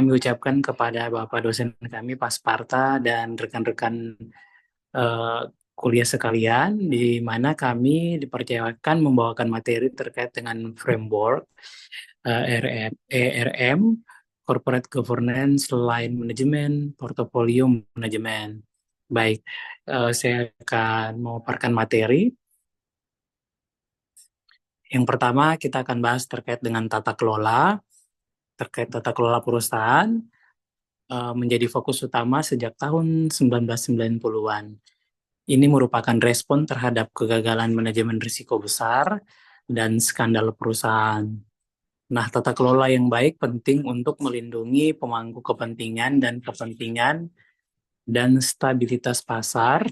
kami ucapkan kepada Bapak dosen kami, Pak Sparta, dan rekan-rekan eh, kuliah sekalian, di mana kami dipercayakan membawakan materi terkait dengan framework ERM, Corporate Governance, Line Management, Portfolio Management. Baik, saya akan memaparkan materi. Yang pertama, kita akan bahas terkait dengan tata kelola. Terkait tata kelola perusahaan, menjadi fokus utama sejak tahun 1990-an. Ini merupakan respon terhadap kegagalan manajemen risiko besar dan skandal perusahaan. Nah, tata kelola yang baik penting untuk melindungi pemangku kepentingan dan stabilitas pasar.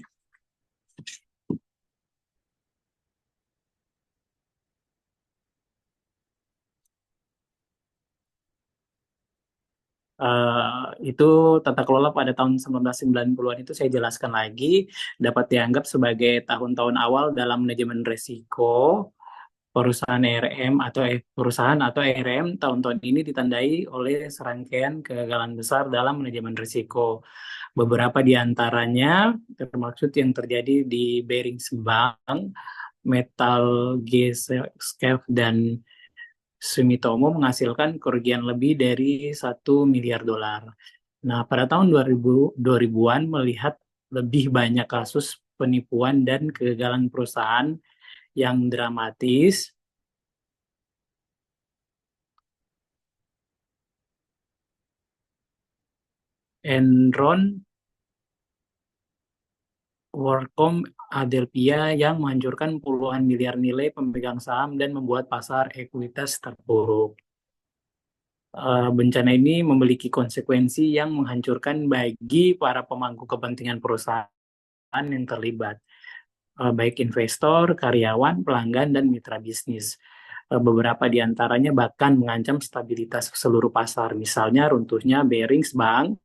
Itu tata kelola pada tahun 1990-an itu saya jelaskan lagi, dapat dianggap sebagai tahun-tahun awal dalam manajemen risiko perusahaan ERM atau ERM. Tahun-tahun ini ditandai oleh serangkaian kegagalan besar dalam manajemen risiko. Beberapa di antaranya termaksud yang terjadi di Barings Bank, Metal Gesellschaft, dan Sumitomo menghasilkan kerugian lebih dari 1 miliar dolar. Nah, pada tahun 2000-an melihat lebih banyak kasus penipuan dan kegagalan perusahaan yang dramatis. Enron, WorldCom, Adelphia yang menghancurkan puluhan miliar nilai pemegang saham dan membuat pasar ekuitas terpuruk. Bencana ini memiliki konsekuensi yang menghancurkan bagi para pemangku kepentingan perusahaan yang terlibat, baik investor, karyawan, pelanggan, dan mitra bisnis. Beberapa di antaranya bahkan mengancam stabilitas seluruh pasar, misalnya runtuhnya Barings Bank,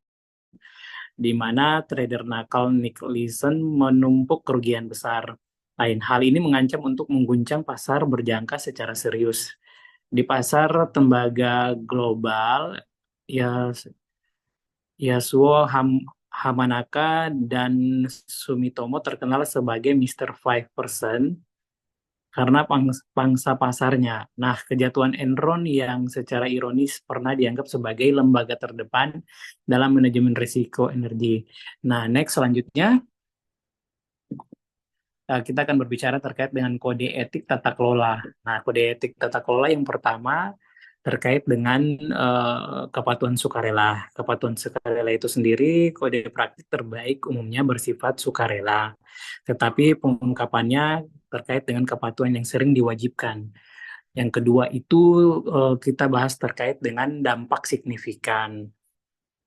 di mana trader nakal Nick Leeson menumpuk kerugian besar. Lain hal ini mengancam untuk mengguncang pasar berjangka secara serius. Di pasar tembaga global, ya Yasuo Hamanaka dan Sumitomo terkenal sebagai Mr. 5% karena pangsa pasarnya. Nah, kejatuhan Enron yang secara ironis pernah dianggap sebagai lembaga terdepan dalam manajemen risiko energi. Nah, next selanjutnya kita akan berbicara terkait dengan kode etik tata kelola. Nah, kode etik tata kelola yang pertama terkait dengan kepatuhan sukarela. Kepatuhan sukarela itu sendiri kode praktik terbaik umumnya bersifat sukarela, tetapi pengungkapannya terkait dengan kepatuhan yang sering diwajibkan. Yang kedua itu kita bahas terkait dengan dampak signifikan.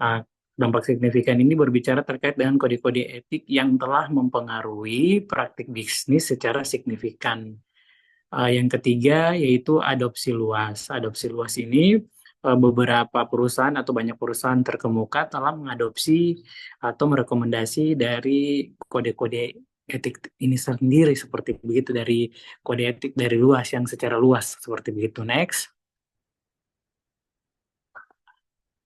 Nah, dampak signifikan ini berbicara terkait dengan kode-kode etik yang telah mempengaruhi praktik bisnis secara signifikan. Yang ketiga yaitu adopsi luas. Adopsi luas ini beberapa perusahaan atau banyak perusahaan terkemuka telah mengadopsi atau merekomendasi dari kode-kode etik ini sendiri seperti begitu, dari kode etik dari luas yang secara luas seperti begitu. Next.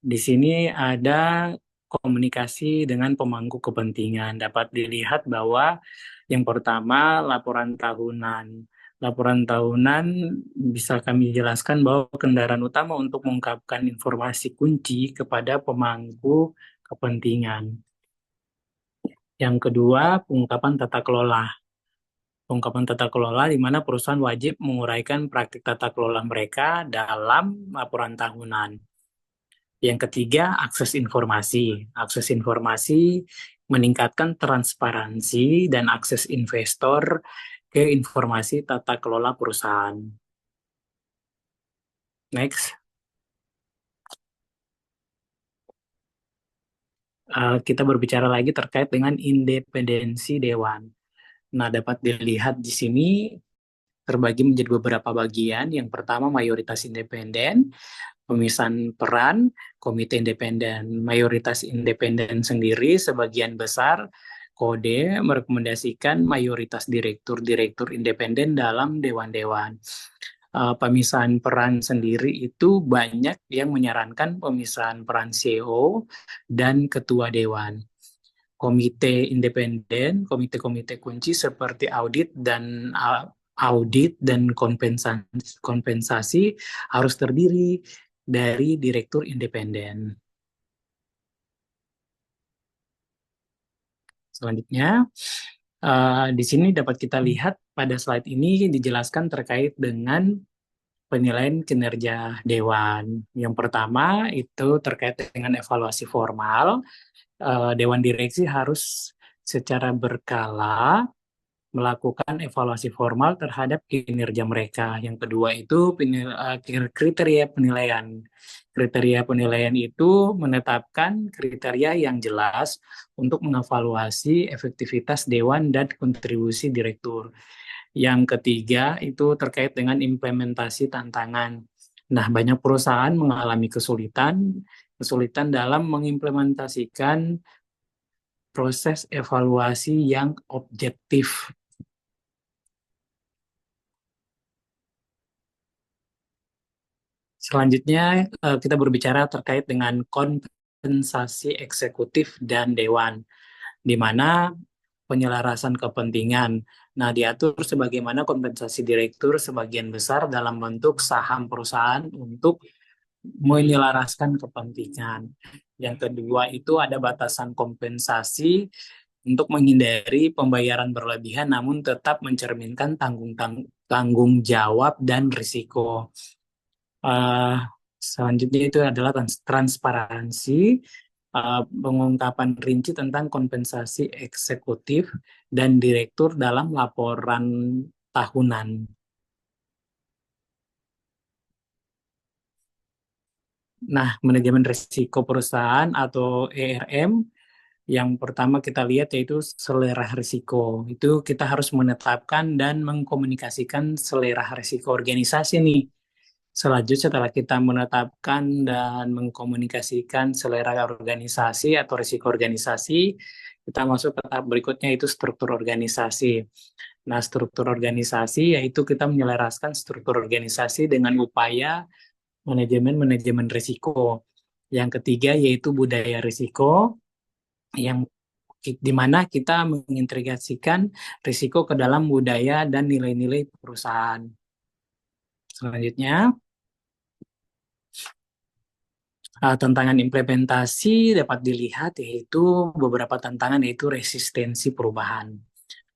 Di sini ada komunikasi dengan pemangku kepentingan. Dapat dilihat bahwa yang pertama laporan tahunan. Laporan tahunan bisa kami jelaskan bahwa kendaraan utama untuk mengungkapkan informasi kunci kepada pemangku kepentingan. Yang kedua, pengungkapan tata kelola. Pengungkapan tata kelola di mana perusahaan wajib menguraikan praktik tata kelola mereka dalam laporan tahunan. Yang ketiga, akses informasi. Akses informasi meningkatkan transparansi dan akses investor ke informasi tata kelola perusahaan. Next, kita berbicara lagi terkait dengan independensi dewan. Nah, dapat dilihat di sini terbagi menjadi beberapa bagian. Yang pertama, mayoritas independen, pemisahan peran, komite independen. Mayoritas independen sendiri sebagian besar kode merekomendasikan mayoritas direktur-direktur independen dalam dewan-dewan. pemisahan peran sendiri itu banyak yang menyarankan pemisahan peran CEO dan ketua dewan. Komite independen, komite-komite kunci seperti audit dan kompensasi harus terdiri dari direktur independen. Selanjutnya, di sini dapat kita lihat pada slide ini dijelaskan terkait dengan penilaian kinerja dewan. Yang pertama itu terkait dengan evaluasi formal. Dewan direksi harus secara berkala melakukan evaluasi formal terhadap kinerja mereka. Yang kedua itu kriteria penilaian. Kriteria penilaian itu menetapkan kriteria yang jelas untuk mengevaluasi efektivitas dewan dan kontribusi direktur. Yang ketiga itu terkait dengan implementasi tantangan. Nah, banyak perusahaan mengalami kesulitan dalam mengimplementasikan proses evaluasi yang objektif. Selanjutnya, kita berbicara terkait dengan kompensasi eksekutif dan dewan, di mana penyelarasan kepentingan. Nah, diatur sebagaimana kompensasi direktur sebagian besar dalam bentuk saham perusahaan untuk menyelaraskan kepentingan. Yang kedua itu ada batasan kompensasi untuk menghindari pembayaran berlebihan namun tetap mencerminkan tanggung jawab dan risiko. Uh, Selanjutnya itu adalah transparansi, pengungkapan rinci tentang kompensasi eksekutif dan direktur dalam laporan tahunan. Nah, manajemen risiko perusahaan atau ERM yang pertama kita lihat yaitu selera risiko. Itu kita harus menetapkan dan mengkomunikasikan selera risiko organisasi nih. Selanjutnya setelah kita menetapkan dan mengkomunikasikan selera organisasi atau risiko organisasi, kita masuk ke tahap berikutnya itu struktur organisasi. Nah, struktur organisasi yaitu kita menyelaraskan struktur organisasi dengan upaya manajemen risiko. Yang ketiga yaitu budaya risiko, yang di mana kita mengintegrasikan risiko ke dalam budaya dan nilai-nilai perusahaan. Selanjutnya, tantangan implementasi dapat dilihat yaitu beberapa tantangan yaitu resistensi perubahan.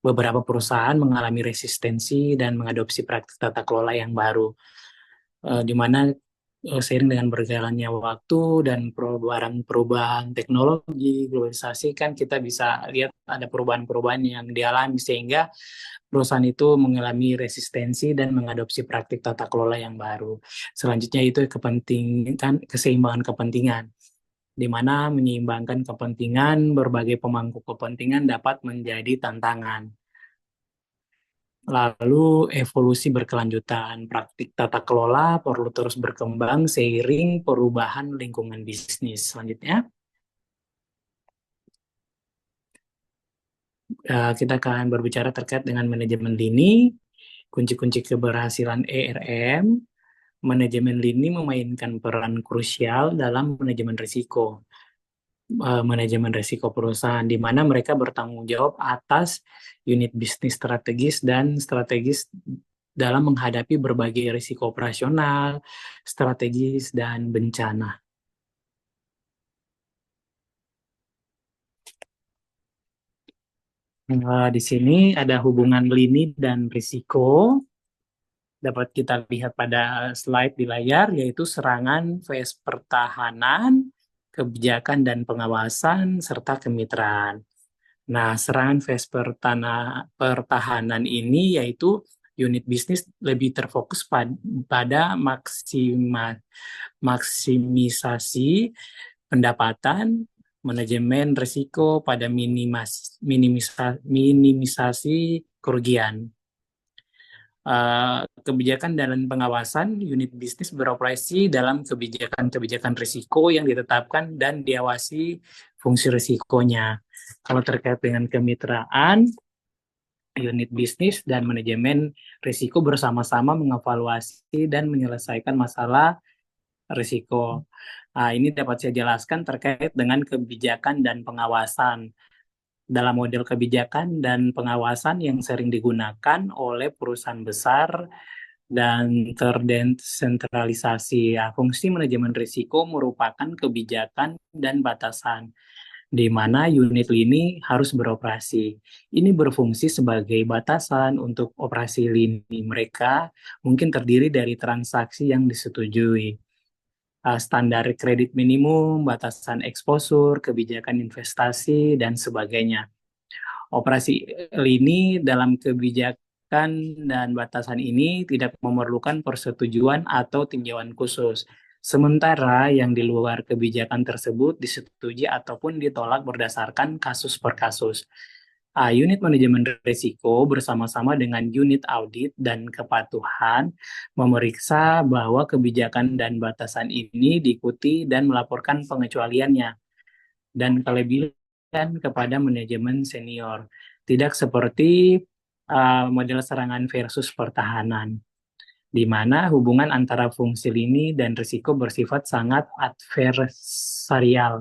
Beberapa perusahaan mengalami resistensi dan mengadopsi praktik tata kelola yang baru, di mana seiring dengan berjalannya waktu dan perubahan teknologi, globalisasi kan kita bisa lihat ada perubahan-perubahan yang dialami sehingga perusahaan itu mengalami resistensi dan mengadopsi praktik tata kelola yang baru. Selanjutnya itu keseimbangan kepentingan, di mana menyeimbangkan kepentingan berbagai pemangku kepentingan dapat menjadi tantangan. Lalu evolusi berkelanjutan, praktik tata kelola perlu terus berkembang seiring perubahan lingkungan bisnis. Selanjutnya, kita akan berbicara terkait dengan manajemen lini, kunci-kunci keberhasilan ERM. Manajemen lini memainkan peran krusial dalam manajemen risiko perusahaan, di mana mereka bertanggung jawab atas unit bisnis strategis dan strategis dalam menghadapi berbagai risiko operasional, strategis, dan bencana. Di sini ada hubungan lini dan risiko. Dapat kita lihat pada slide di layar, yaitu serangan vs pertahanan, kebijakan dan pengawasan, serta kemitraan. Nah, serangan phase pertahanan ini yaitu unit bisnis lebih terfokus pada maksimisasi pendapatan, manajemen risiko pada minimisasi kerugian. Kebijakan dan pengawasan, unit bisnis beroperasi dalam kebijakan-kebijakan risiko yang ditetapkan dan diawasi fungsi risikonya. Kalau terkait dengan kemitraan, unit bisnis dan manajemen risiko bersama-sama mengevaluasi dan menyelesaikan masalah risiko. Ini dapat saya jelaskan terkait dengan kebijakan dan pengawasan. Dalam model kebijakan dan pengawasan yang sering digunakan oleh perusahaan besar dan terdesentralisasi. Fungsi manajemen risiko merupakan kebijakan dan batasan di mana unit lini harus beroperasi. Ini berfungsi sebagai batasan untuk operasi lini mereka, mungkin terdiri dari transaksi yang disetujui, standar kredit minimum, batasan eksposur, kebijakan investasi, dan sebagainya. Operasi lini dalam kebijakan dan batasan ini tidak memerlukan persetujuan atau tinjauan khusus. Sementara yang di luar kebijakan tersebut disetujui ataupun ditolak berdasarkan kasus per kasus. Unit manajemen risiko bersama-sama dengan unit audit dan kepatuhan memeriksa bahwa kebijakan dan batasan ini diikuti dan melaporkan pengecualiannya dan kelebihan kepada manajemen senior. Tidak seperti model serangan versus pertahanan, di mana hubungan antara fungsi lini dan risiko bersifat sangat adversarial,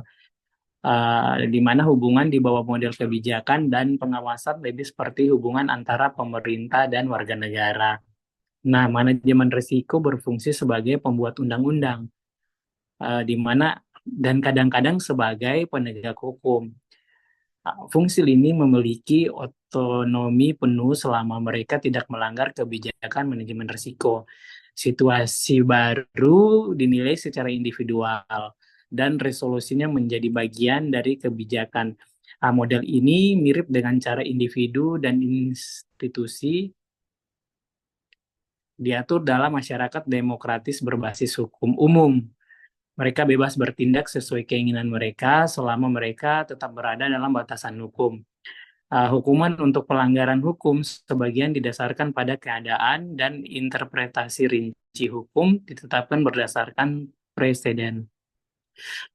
di mana hubungan di bawah model kebijakan dan pengawasan lebih seperti hubungan antara pemerintah dan warga negara. Nah, manajemen risiko berfungsi sebagai pembuat undang-undang, di mana dan kadang-kadang sebagai penegak hukum. Fungsi lini memiliki otonomi penuh selama mereka tidak melanggar kebijakan manajemen risiko. Situasi baru dinilai secara individual dan resolusinya menjadi bagian dari kebijakan. Model ini mirip dengan cara individu dan institusi diatur dalam masyarakat demokratis berbasis hukum umum. Mereka bebas bertindak sesuai keinginan mereka selama mereka tetap berada dalam batasan hukum. Hukuman untuk pelanggaran hukum sebagian didasarkan pada keadaan dan interpretasi rinci hukum ditetapkan berdasarkan preseden.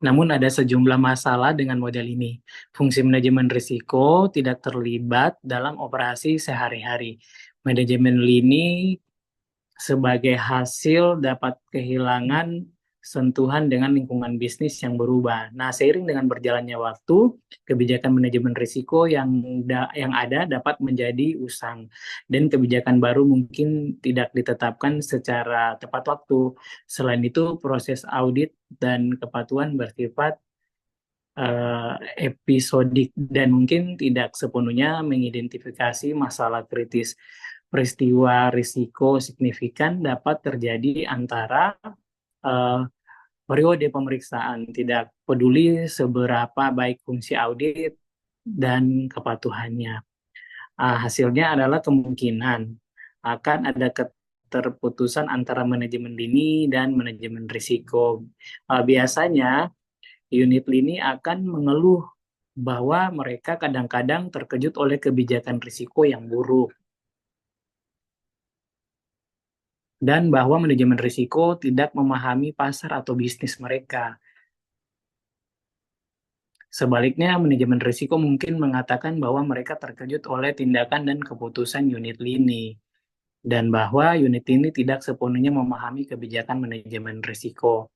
Namun ada sejumlah masalah dengan model ini. Fungsi manajemen risiko tidak terlibat dalam operasi sehari-hari. Manajemen lini sebagai hasil dapat kehilangan sentuhan dengan lingkungan bisnis yang berubah. Nah, seiring dengan berjalannya waktu, kebijakan manajemen risiko yang ada dapat menjadi usang dan kebijakan baru mungkin tidak ditetapkan secara tepat waktu. Selain itu, proses audit dan kepatuhan bersifat episodik dan mungkin tidak sepenuhnya mengidentifikasi masalah kritis. Peristiwa risiko signifikan dapat terjadi antara periode pemeriksaan, tidak peduli seberapa baik fungsi audit dan kepatuhannya. Hasilnya adalah kemungkinan akan ada keterputusan antara manajemen lini dan manajemen risiko. Biasanya unit lini akan mengeluh bahwa mereka kadang-kadang terkejut oleh kebijakan risiko yang buruk dan bahwa manajemen risiko tidak memahami pasar atau bisnis mereka. Sebaliknya, manajemen risiko mungkin mengatakan bahwa mereka terkejut oleh tindakan dan keputusan unit lini dan bahwa unit ini tidak sepenuhnya memahami kebijakan manajemen risiko.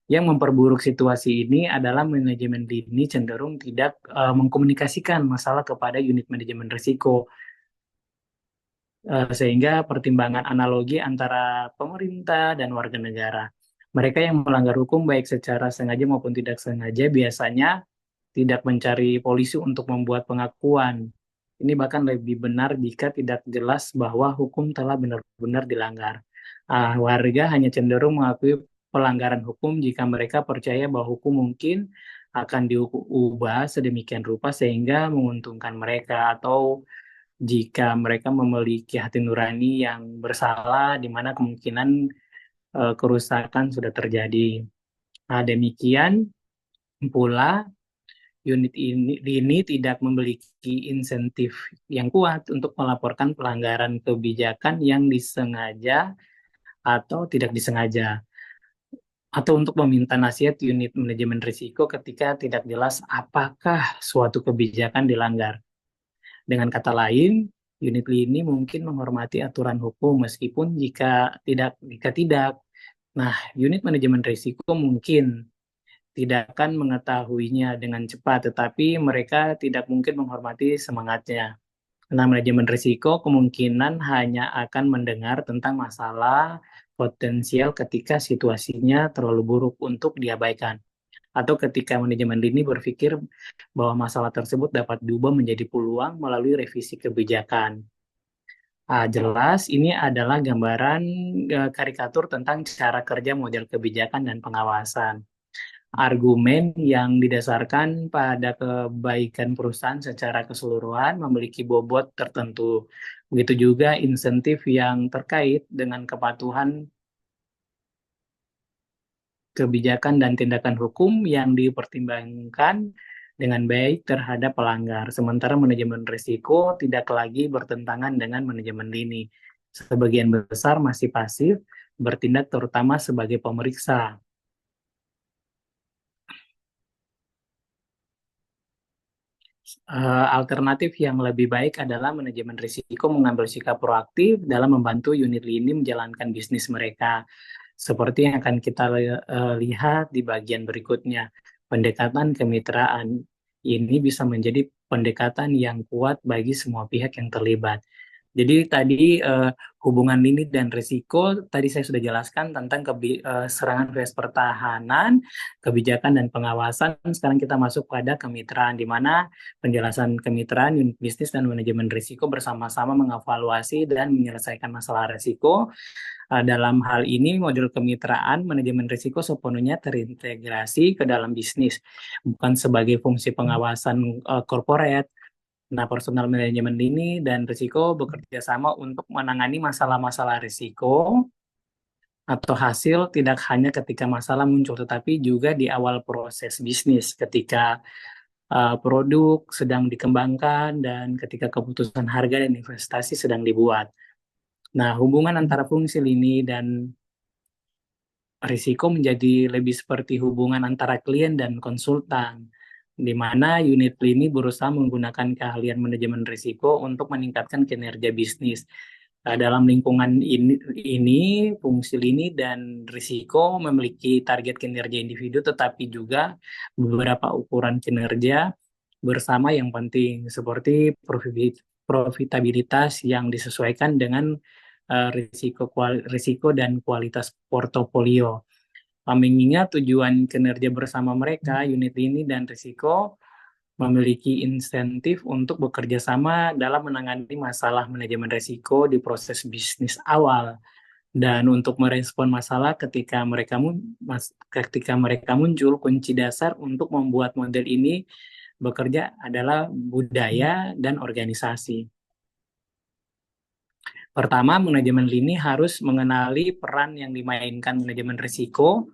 Yang memperburuk situasi ini adalah manajemen lini cenderung tidak mengkomunikasikan masalah kepada unit manajemen risiko, sehingga pertimbangan analogi antara pemerintah dan warga negara. Mereka yang melanggar hukum baik secara sengaja maupun tidak sengaja biasanya tidak mencari polisi untuk membuat pengakuan. Ini bahkan lebih benar jika tidak jelas bahwa hukum telah benar-benar dilanggar. Warga hanya cenderung mengakui pelanggaran hukum jika mereka percaya bahwa hukum mungkin akan diubah sedemikian rupa sehingga menguntungkan mereka, atau jika mereka memiliki hati nurani yang bersalah, di mana kemungkinan kerusakan sudah terjadi. Demikian pula, unit ini tidak memiliki insentif yang kuat untuk melaporkan pelanggaran kebijakan yang disengaja atau tidak disengaja, atau untuk meminta nasihat unit manajemen risiko ketika tidak jelas apakah suatu kebijakan dilanggar. Dengan kata lain, unit lini mungkin menghormati aturan hukum meskipun jika tidak. Nah, unit manajemen risiko mungkin tidak akan mengetahuinya dengan cepat, tetapi mereka tidak mungkin menghormati semangatnya. Nah, manajemen risiko kemungkinan hanya akan mendengar tentang masalah potensial ketika situasinya terlalu buruk untuk diabaikan, atau ketika manajemen lini berpikir bahwa masalah tersebut dapat diubah menjadi peluang melalui revisi kebijakan. Jelas ini adalah gambaran karikatur tentang cara kerja model kebijakan dan pengawasan. Argumen yang didasarkan pada kebaikan perusahaan secara keseluruhan memiliki bobot tertentu. Begitu juga insentif yang terkait dengan kepatuhan kebijakan dan tindakan hukum yang dipertimbangkan dengan baik terhadap pelanggar. Sementara manajemen risiko tidak lagi bertentangan dengan manajemen lini. Sebagian besar masih pasif, bertindak terutama sebagai pemeriksa. Alternatif yang lebih baik adalah manajemen risiko mengambil sikap proaktif dalam membantu unit lini menjalankan bisnis mereka. Seperti yang akan kita lihat di bagian berikutnya, pendekatan kemitraan ini bisa menjadi pendekatan yang kuat bagi semua pihak yang terlibat. Jadi tadi hubungan lini dan risiko tadi saya sudah jelaskan tentang serangan vs pertahanan, kebijakan dan pengawasan. Sekarang kita masuk pada kemitraan, di mana penjelasan kemitraan, unit bisnis dan manajemen risiko bersama-sama mengevaluasi dan menyelesaikan masalah risiko. Dalam hal ini, modul kemitraan manajemen risiko sepenuhnya terintegrasi ke dalam bisnis, bukan sebagai fungsi pengawasan corporate. Nah, personal manajemen ini dan risiko bekerja sama untuk menangani masalah-masalah risiko atau hasil tidak hanya ketika masalah muncul, tetapi juga di awal proses bisnis, ketika produk sedang dikembangkan dan ketika keputusan harga dan investasi sedang dibuat. Nah, hubungan antara fungsi lini dan risiko menjadi lebih seperti hubungan antara klien dan konsultan, di mana unit lini berusaha menggunakan keahlian manajemen risiko untuk meningkatkan kinerja bisnis. Dalam lingkungan ini, fungsi lini dan risiko memiliki target kinerja individu, tetapi juga beberapa ukuran kinerja bersama yang penting, seperti profitabilitas yang disesuaikan dengan risiko dan kualitas portofolio. Mengingat tujuan kinerja bersama mereka, unit lini dan risiko memiliki insentif untuk bekerja sama dalam menangani masalah manajemen risiko di proses bisnis awal dan untuk merespon masalah ketika mereka muncul. Kunci dasar untuk membuat model ini bekerja adalah budaya dan organisasi. Pertama, manajemen lini harus mengenali peran yang dimainkan manajemen risiko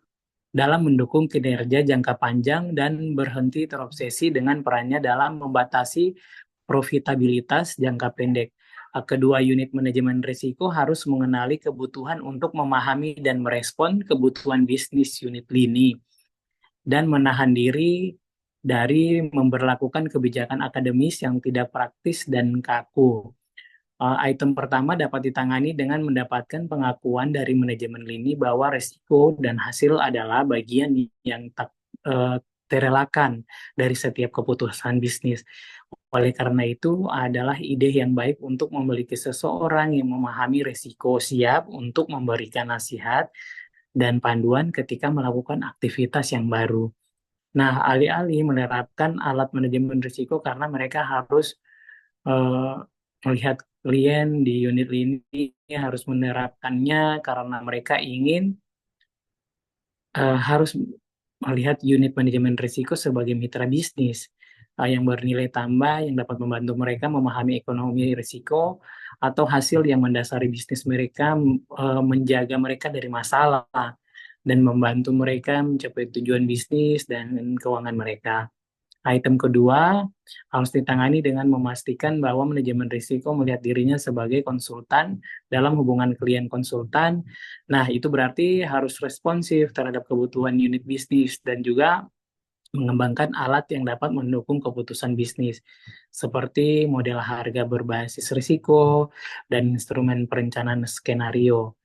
dalam mendukung kinerja jangka panjang dan berhenti terobsesi dengan perannya dalam membatasi profitabilitas jangka pendek. Kedua unit manajemen risiko harus mengenali kebutuhan untuk memahami dan merespon kebutuhan bisnis unit lini dan menahan diri dari memberlakukan kebijakan akademis yang tidak praktis dan kaku. Item pertama dapat ditangani dengan mendapatkan pengakuan dari manajemen lini bahwa risiko dan hasil adalah bagian yang tak terelakkan dari setiap keputusan bisnis. Oleh karena itu, adalah ide yang baik untuk memiliki seseorang yang memahami risiko, siap untuk memberikan nasihat dan panduan ketika melakukan aktivitas yang baru. Nah, alih-alih menerapkan alat manajemen risiko karena mereka harus eh, melihat klien di unit ini, harus menerapkannya karena mereka ingin harus melihat unit manajemen risiko sebagai mitra bisnis yang bernilai tambah yang dapat membantu mereka memahami ekonomi risiko atau hasil yang mendasari bisnis mereka, menjaga mereka dari masalah dan membantu mereka mencapai tujuan bisnis dan keuangan mereka. Item kedua harus ditangani dengan memastikan bahwa manajemen risiko melihat dirinya sebagai konsultan dalam hubungan klien konsultan. Nah, itu berarti harus responsif terhadap kebutuhan unit bisnis dan juga mengembangkan alat yang dapat mendukung keputusan bisnis, seperti model harga berbasis risiko dan instrumen perencanaan skenario.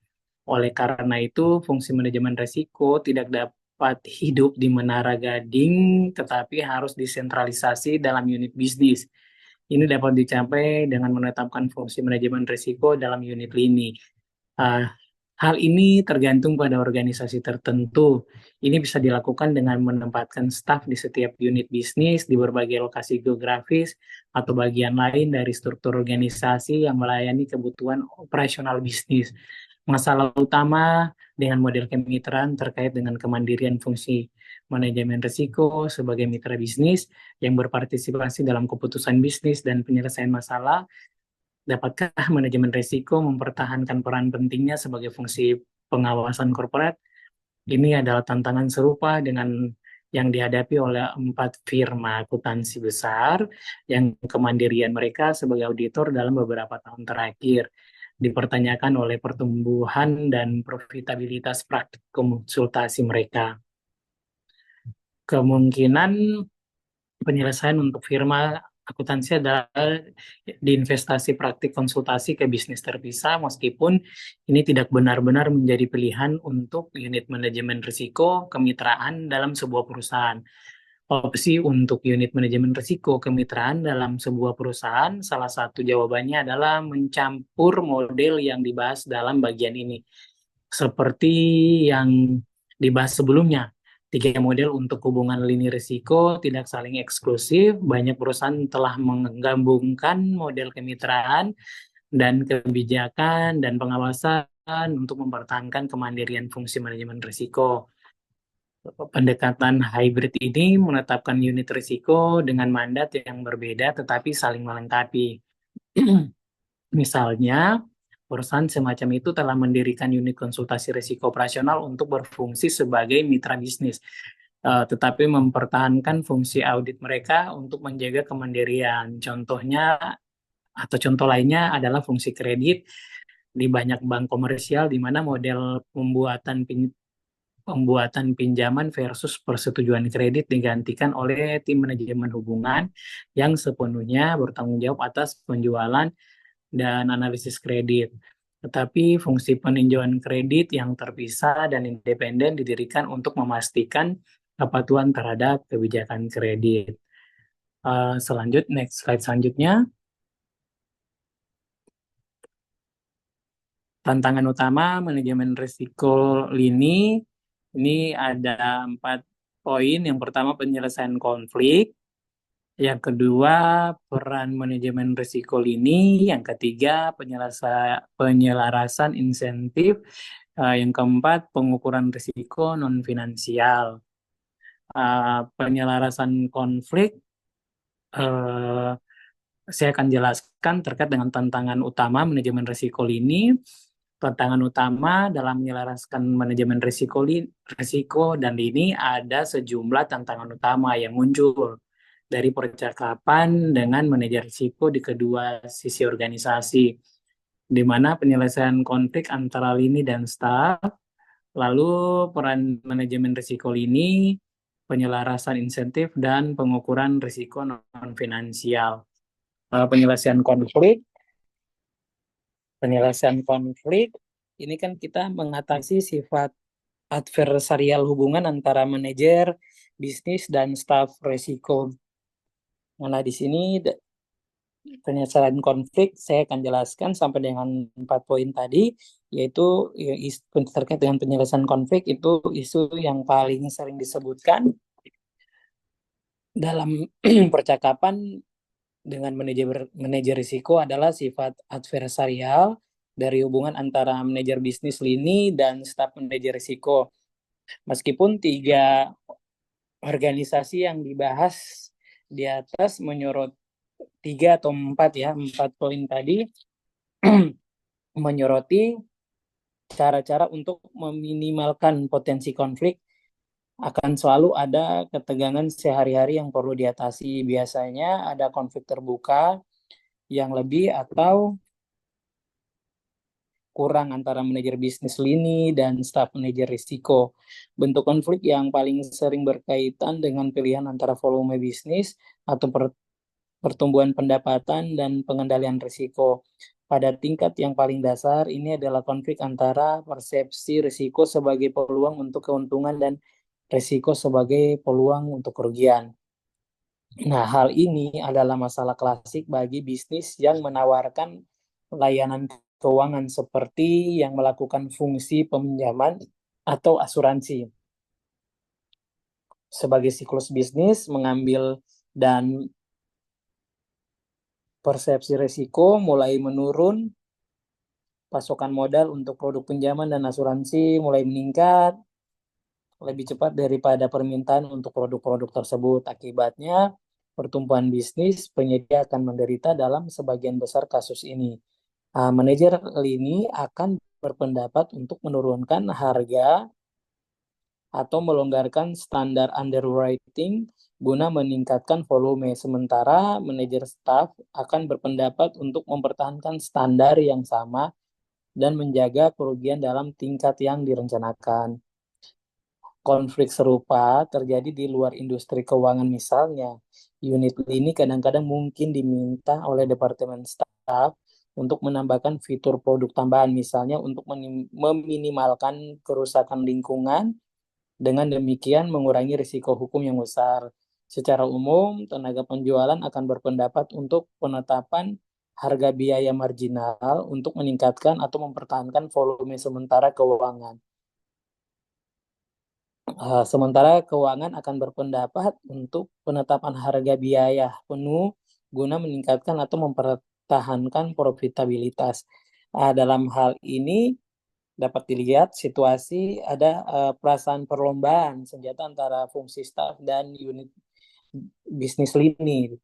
Oleh karena itu, fungsi manajemen risiko tidak dapat hidup di menara gading, tetapi harus disentralisasi dalam unit bisnis. Ini dapat dicapai dengan menetapkan fungsi manajemen risiko dalam unit lini. Uh, Hal ini tergantung pada organisasi tertentu. Ini bisa dilakukan dengan menempatkan staf di setiap unit bisnis di berbagai lokasi geografis atau bagian lain dari struktur organisasi yang melayani kebutuhan operasional bisnis. Masalah utama dengan model kemitraan terkait dengan kemandirian fungsi manajemen risiko sebagai mitra bisnis yang berpartisipasi dalam keputusan bisnis dan penyelesaian masalah. Dapatkah manajemen risiko mempertahankan peran pentingnya sebagai fungsi pengawasan korporat? Ini adalah tantangan serupa dengan yang dihadapi oleh 4 firma akuntansi besar yang kemandirian mereka sebagai auditor dalam beberapa tahun terakhir dipertanyakan oleh pertumbuhan dan profitabilitas praktik konsultasi mereka. Kemungkinan penyelesaian untuk firma akuntansi adalah di investasi praktik konsultasi ke bisnis terpisah, meskipun ini tidak benar-benar menjadi pilihan untuk unit manajemen risiko kemitraan dalam sebuah perusahaan. Opsi untuk unit manajemen risiko kemitraan dalam sebuah perusahaan, salah satu jawabannya adalah mencampur model yang dibahas dalam bagian ini. Seperti yang dibahas sebelumnya, 3 model untuk hubungan lini risiko tidak saling eksklusif. Banyak perusahaan telah menggabungkan model kemitraan dan kebijakan dan pengawasan untuk mempertahankan kemandirian fungsi manajemen risiko. Pendekatan hybrid ini menetapkan unit risiko dengan mandat yang berbeda tetapi saling melengkapi. Misalnya, perusahaan semacam itu telah mendirikan unit konsultasi risiko operasional untuk berfungsi sebagai mitra bisnis, tetapi mempertahankan fungsi audit mereka untuk menjaga kemandirian. Contohnya atau contoh lainnya adalah fungsi kredit di banyak bank komersial di mana model pembuatan pinjaman versus persetujuan kredit digantikan oleh tim manajemen hubungan yang sepenuhnya bertanggung jawab atas penjualan dan analisis kredit. Tetapi fungsi peninjauan kredit yang terpisah dan independen didirikan untuk memastikan kepatuhan terhadap kebijakan kredit. Next slide selanjutnya. Tantangan utama manajemen risiko lini, ini ada 4 poin. Yang pertama, penyelesaian konflik. Yang kedua, peran manajemen risiko lini. Yang ketiga, penyelarasan insentif. Yang keempat, pengukuran risiko non-finansial. Penyelarasan konflik, saya akan jelaskan terkait dengan tantangan utama manajemen risiko lini. Tantangan utama dalam menyelaraskan manajemen risiko dan lini ada sejumlah tantangan utama yang muncul dari percakapan dengan manajer risiko di kedua sisi organisasi, di mana penyelesaian konflik antara lini dan staf, lalu peran manajemen risiko lini, penyelarasan insentif, dan pengukuran risiko non-finansial. Penyelesaian konflik, ini kan kita mengatasi sifat adversarial hubungan antara manajer, bisnis, dan staf risiko. Nah, di sini penyelesaian konflik saya akan jelaskan sampai dengan 4 poin tadi, yaitu terkait dengan penyelesaian konflik itu isu yang paling sering disebutkan dalam percakapan dengan manajer risiko adalah sifat adversarial dari hubungan antara manajer bisnis lini dan staf manajer risiko. Meskipun 3 organisasi yang dibahas di atas menyorot 3 atau 4 poin tadi menyoroti cara-cara untuk meminimalkan potensi konflik, akan selalu ada ketegangan sehari-hari yang perlu diatasi. Biasanya ada konflik terbuka yang lebih atau kurang antara manajer bisnis lini dan staf manajer risiko. Bentuk konflik yang paling sering berkaitan dengan pilihan antara volume bisnis atau pertumbuhan pendapatan dan pengendalian risiko. Pada tingkat yang paling dasar, ini adalah konflik antara persepsi risiko sebagai peluang untuk keuntungan dan risiko sebagai peluang untuk kerugian. Nah, hal ini adalah masalah klasik bagi bisnis yang menawarkan layanan keuangan seperti yang melakukan fungsi peminjaman atau asuransi. Sebagai siklus bisnis mengambil dan persepsi risiko mulai menurun, pasokan modal untuk produk pinjaman dan asuransi mulai meningkat lebih cepat daripada permintaan untuk produk-produk tersebut. Akibatnya, pertumbuhan bisnis penyedia akan menderita dalam sebagian besar kasus ini. Manajer lini akan berpendapat untuk menurunkan harga atau melonggarkan standar underwriting guna meningkatkan volume. Sementara manajer staff akan berpendapat untuk mempertahankan standar yang sama dan menjaga kerugian dalam tingkat yang direncanakan. Konflik serupa terjadi di luar industri keuangan misalnya. Unit lini kadang-kadang mungkin diminta oleh departemen staff untuk menambahkan fitur produk tambahan misalnya untuk meminimalkan kerusakan lingkungan, dengan demikian mengurangi risiko hukum yang besar. Secara umum, tenaga penjualan akan berpendapat untuk penetapan harga biaya marginal untuk meningkatkan atau mempertahankan volume sementara keuangan. Sementara keuangan akan berpendapat untuk penetapan harga biaya penuh guna meningkatkan atau mempertahankan profitabilitas. Dalam hal ini dapat dilihat situasi ada perasaan perlombaan senjata antara fungsi staf dan unit bisnis lini.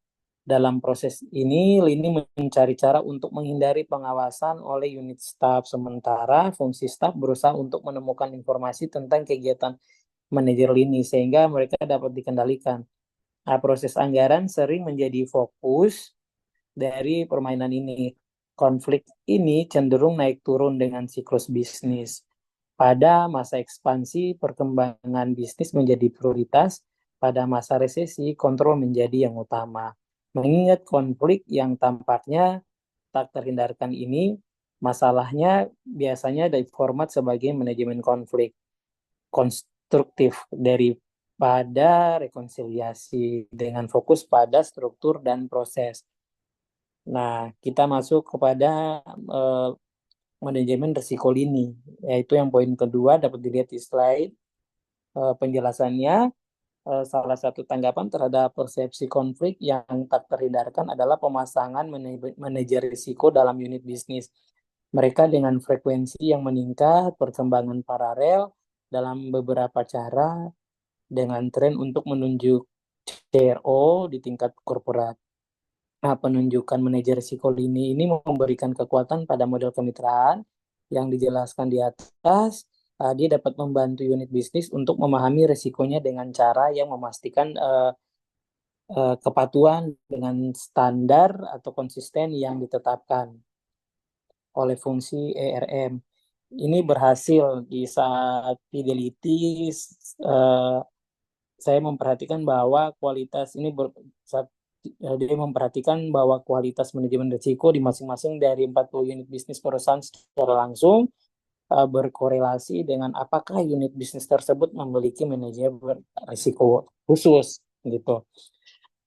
Dalam proses ini, lini mencari cara untuk menghindari pengawasan oleh unit staf, sementara fungsi staf berusaha untuk menemukan informasi tentang kegiatan manajer lini sehingga mereka dapat dikendalikan. Proses anggaran sering menjadi fokus dari permainan ini. Konflik ini cenderung naik turun dengan siklus bisnis. Pada masa ekspansi, perkembangan bisnis menjadi prioritas. Pada masa resesi, kontrol menjadi yang utama. Mengingat konflik yang tampaknya tak terhindarkan ini, masalahnya biasanya diformat sebagai manajemen konflik konstruktif daripada rekonsiliasi dengan fokus pada struktur dan proses. Nah, kita masuk kepada eh, manajemen risiko lini, yaitu yang poin kedua dapat dilihat di slide penjelasannya. Salah satu tanggapan terhadap persepsi konflik yang tak terhindarkan adalah pemasangan manajer risiko dalam unit bisnis. Mereka dengan frekuensi yang meningkat, perkembangan paralel dalam beberapa cara dengan tren untuk menunjuk CRO di tingkat korporat. Penunjukan manajer risiko lini ini memberikan kekuatan pada model kemitraan yang dijelaskan di atas. Dia dapat membantu unit bisnis untuk memahami risikonya dengan cara yang memastikan kepatuhan dengan standar atau konsisten yang ditetapkan oleh fungsi ERM. Ini berhasil di saat Fidelity saya memperhatikan bahwa kualitas ini dia memperhatikan bahwa kualitas manajemen risiko di masing-masing dari 40 unit bisnis perusahaan secara langsung berkorelasi dengan apakah unit bisnis tersebut memiliki manajemen risiko khusus gitu.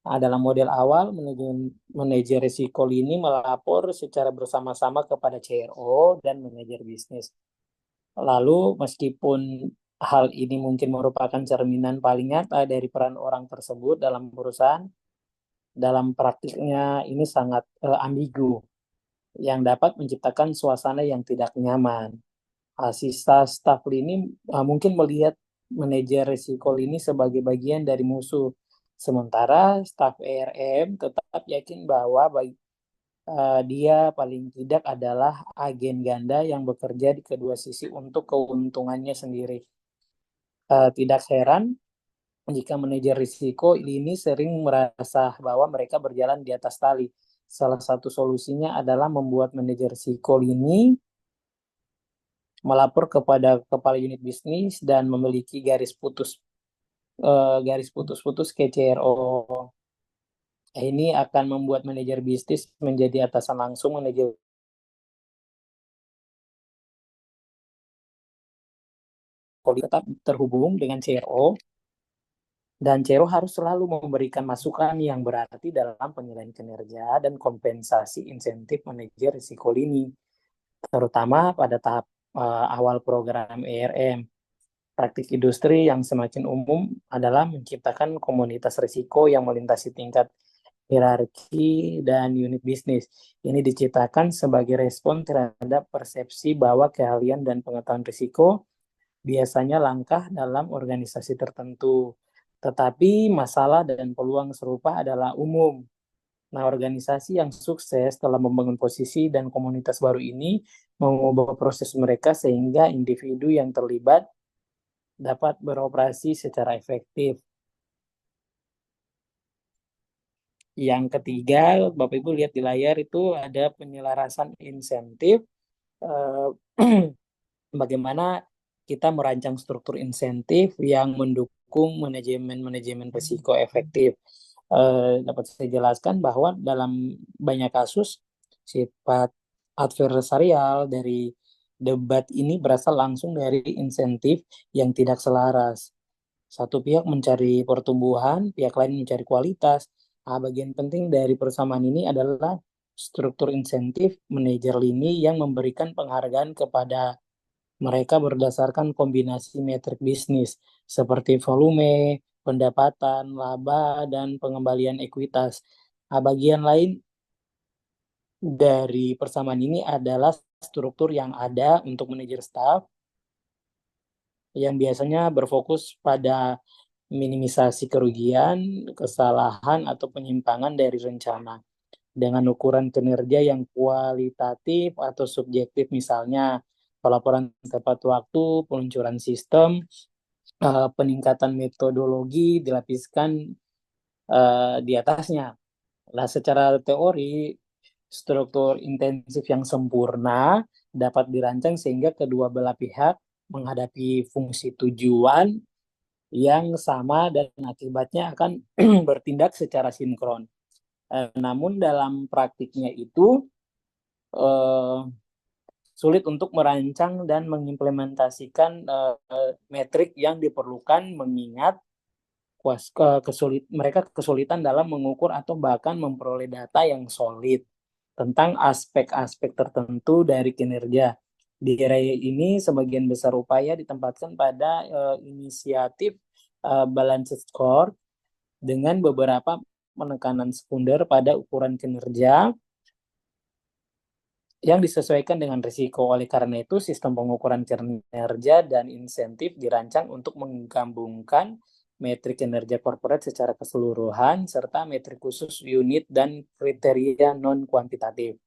Dalam model awal, manajer risiko lini melapor secara bersama-sama kepada CRO dan manajer bisnis. Lalu meskipun hal ini mungkin merupakan cerminan paling nyata dari peran orang tersebut dalam perusahaan, dalam praktiknya ini sangat ambigu yang dapat menciptakan suasana yang tidak nyaman. Sisa staf lini mungkin melihat manajer risiko lini sebagai bagian dari musuh, sementara staf ERM tetap yakin bahwa dia paling tidak adalah agen ganda yang bekerja di kedua sisi untuk keuntungannya sendiri. Tidak heran jika manajer risiko ini sering merasa bahwa mereka berjalan di atas tali. Salah satu solusinya adalah membuat manajer risiko ini melapor kepada kepala unit bisnis dan memiliki garis putus-putus ke CRO. Ini akan membuat manajer bisnis menjadi atasan langsung manajer, tetap terhubung dengan CRO, dan CRO harus selalu memberikan masukan yang berarti dalam penilaian kinerja dan kompensasi insentif manajer risiko lini, terutama pada tahap awal program ERM. Praktik industri yang semakin umum adalah menciptakan komunitas risiko yang melintasi tingkat hierarki dan unit bisnis. Ini diciptakan sebagai respon terhadap persepsi bahwa keahlian dan pengetahuan risiko biasanya langkah dalam organisasi tertentu. Tetapi masalah dan peluang serupa adalah umum. Nah, organisasi yang sukses telah membangun posisi dan komunitas baru ini mengubah proses mereka sehingga individu yang terlibat dapat beroperasi secara efektif. Yang ketiga, Bapak Ibu lihat di layar itu ada penyelarasan insentif. Eh, Bagaimana kita merancang struktur insentif yang mendukung manajemen risiko efektif. Dapat saya jelaskan bahwa dalam banyak kasus sifat adversarial dari debat ini berasal langsung dari insentif yang tidak selaras. Satu pihak mencari pertumbuhan, pihak lain mencari kualitas. Bagian penting dari persamaan ini adalah struktur insentif manajer lini yang memberikan penghargaan kepada mereka berdasarkan kombinasi metrik bisnis seperti volume, pendapatan, laba, dan pengembalian ekuitas. Bagian lain dari persamaan ini adalah struktur yang ada untuk manajer staff yang biasanya berfokus pada minimisasi kerugian, kesalahan, atau penyimpangan dari rencana dengan ukuran kinerja yang kualitatif atau subjektif, misalnya pelaporan tepat waktu, peluncuran sistem, peningkatan metodologi dilapiskan di atasnya. Nah, secara teori, struktur intensif yang sempurna dapat dirancang sehingga kedua belah pihak menghadapi fungsi tujuan yang sama dan akibatnya akan bertindak secara sinkron. Namun dalam praktiknya itu eh, sulit untuk merancang dan mengimplementasikan metrik yang diperlukan mengingat mereka kesulitan dalam mengukur atau bahkan memperoleh data yang solid tentang aspek-aspek tertentu dari kinerja. Di era ini, sebagian besar upaya ditempatkan pada inisiatif balance score dengan beberapa penekanan sekunder pada ukuran kinerja yang disesuaikan dengan risiko. Oleh karena itu, sistem pengukuran kinerja dan insentif dirancang untuk menggabungkan metrik kinerja korporat secara keseluruhan serta metrik khusus unit dan kriteria non-kuantitatif.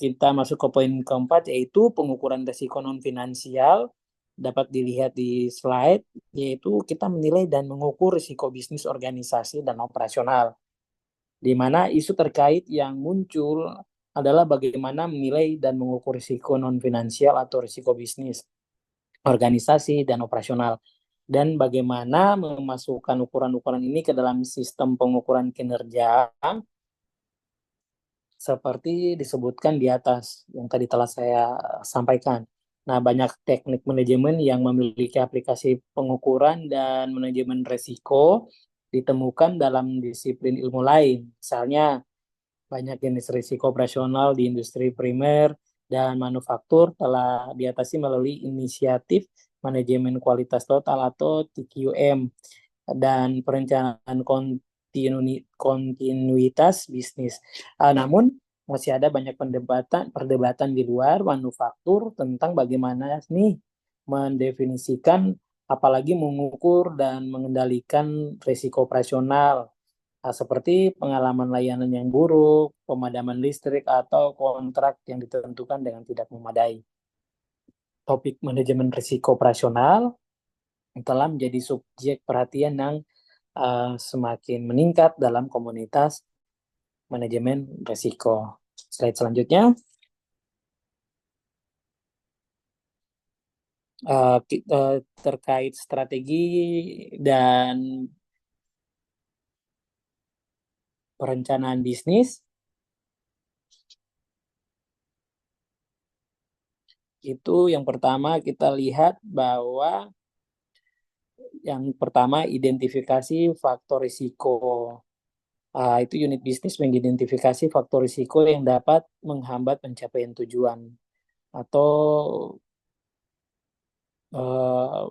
Kita masuk ke poin keempat, yaitu pengukuran risiko non-finansial. Dapat dilihat di slide, yaitu kita menilai dan mengukur risiko bisnis, organisasi, dan operasional, di mana isu terkait yang muncul adalah bagaimana menilai dan mengukur risiko non-finansial atau risiko bisnis, organisasi, dan operasional, dan bagaimana memasukkan ukuran-ukuran ini ke dalam sistem pengukuran kinerja seperti disebutkan di atas yang tadi telah saya sampaikan. Nah, banyak teknik manajemen yang memiliki aplikasi pengukuran dan manajemen risiko ditemukan dalam disiplin ilmu lain. Misalnya, banyak jenis risiko operasional di industri primer dan manufaktur telah diatasi melalui inisiatif manajemen kualitas total atau TQM dan perencanaan kontinuitas bisnis. Namun masih ada banyak perdebatan di luar manufaktur tentang bagaimana nih mendefinisikan apalagi mengukur dan mengendalikan risiko operasional, seperti pengalaman layanan yang buruk, pemadaman listrik, atau kontrak yang ditentukan dengan tidak memadai. Topik manajemen risiko operasional telah menjadi subjek perhatian yang semakin meningkat dalam komunitas manajemen risiko. Slide selanjutnya. terkait strategi dan perencanaan bisnis, itu yang pertama kita lihat bahwa yang pertama identifikasi faktor risiko. Itu unit bisnis mengidentifikasi faktor risiko yang dapat menghambat pencapaian tujuan atau eh,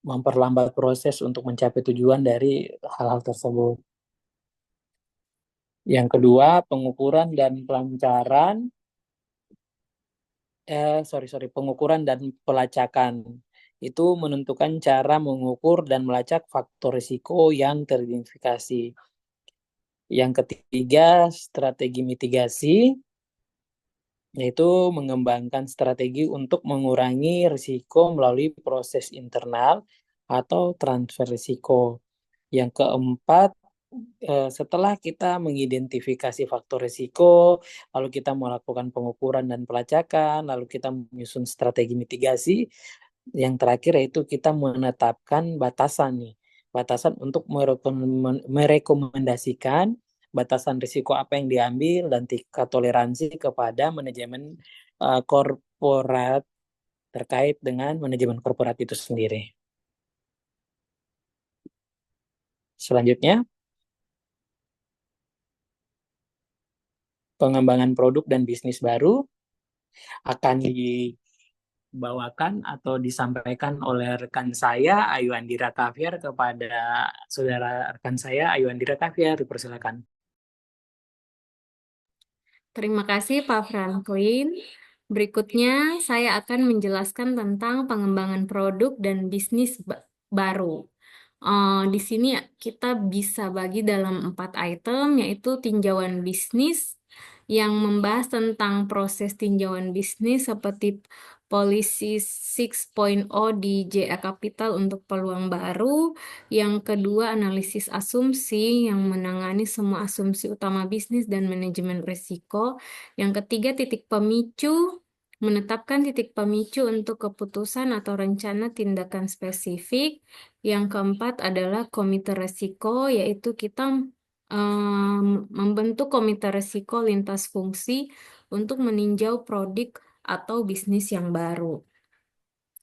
memperlambat proses untuk mencapai tujuan dari hal-hal tersebut. Yang kedua, pengukuran dan pelancaran, pengukuran dan pelacakan. Itu menentukan cara mengukur dan melacak faktor risiko yang teridentifikasi. Yang ketiga, strategi mitigasi, yaitu mengembangkan strategi untuk mengurangi risiko melalui proses internal atau transfer risiko. Yang keempat, setelah kita mengidentifikasi faktor risiko, lalu kita melakukan pengukuran dan pelacakan, lalu kita menyusun strategi mitigasi. Yang terakhir yaitu kita menetapkan batasan nih, batasan untuk merekomendasikan batasan risiko apa yang diambil dan tingkat toleransi kepada manajemen korporat terkait dengan manajemen korporat itu sendiri. Selanjutnya, pengembangan produk dan bisnis baru akan dibawakan atau disampaikan oleh rekan saya Ayu Andira Kaviar kepada saudara rekan saya Ayu Andira Kaviar. Dipersilakan. Terima kasih Pak Franklin. Berikutnya saya akan menjelaskan tentang pengembangan produk dan bisnis baru. Di sini kita bisa bagi dalam 4 item, yaitu tinjauan bisnis yang membahas tentang proses tinjauan bisnis seperti polisi 6.0 di JA Capital untuk peluang baru. Yang kedua, analisis asumsi yang menangani semua asumsi utama bisnis dan manajemen risiko. Yang ketiga, titik pemicu, menetapkan titik pemicu untuk keputusan atau rencana tindakan spesifik. Yang keempat adalah komite resiko, yaitu kita membentuk komite resiko lintas fungsi untuk meninjau produk atau bisnis yang baru.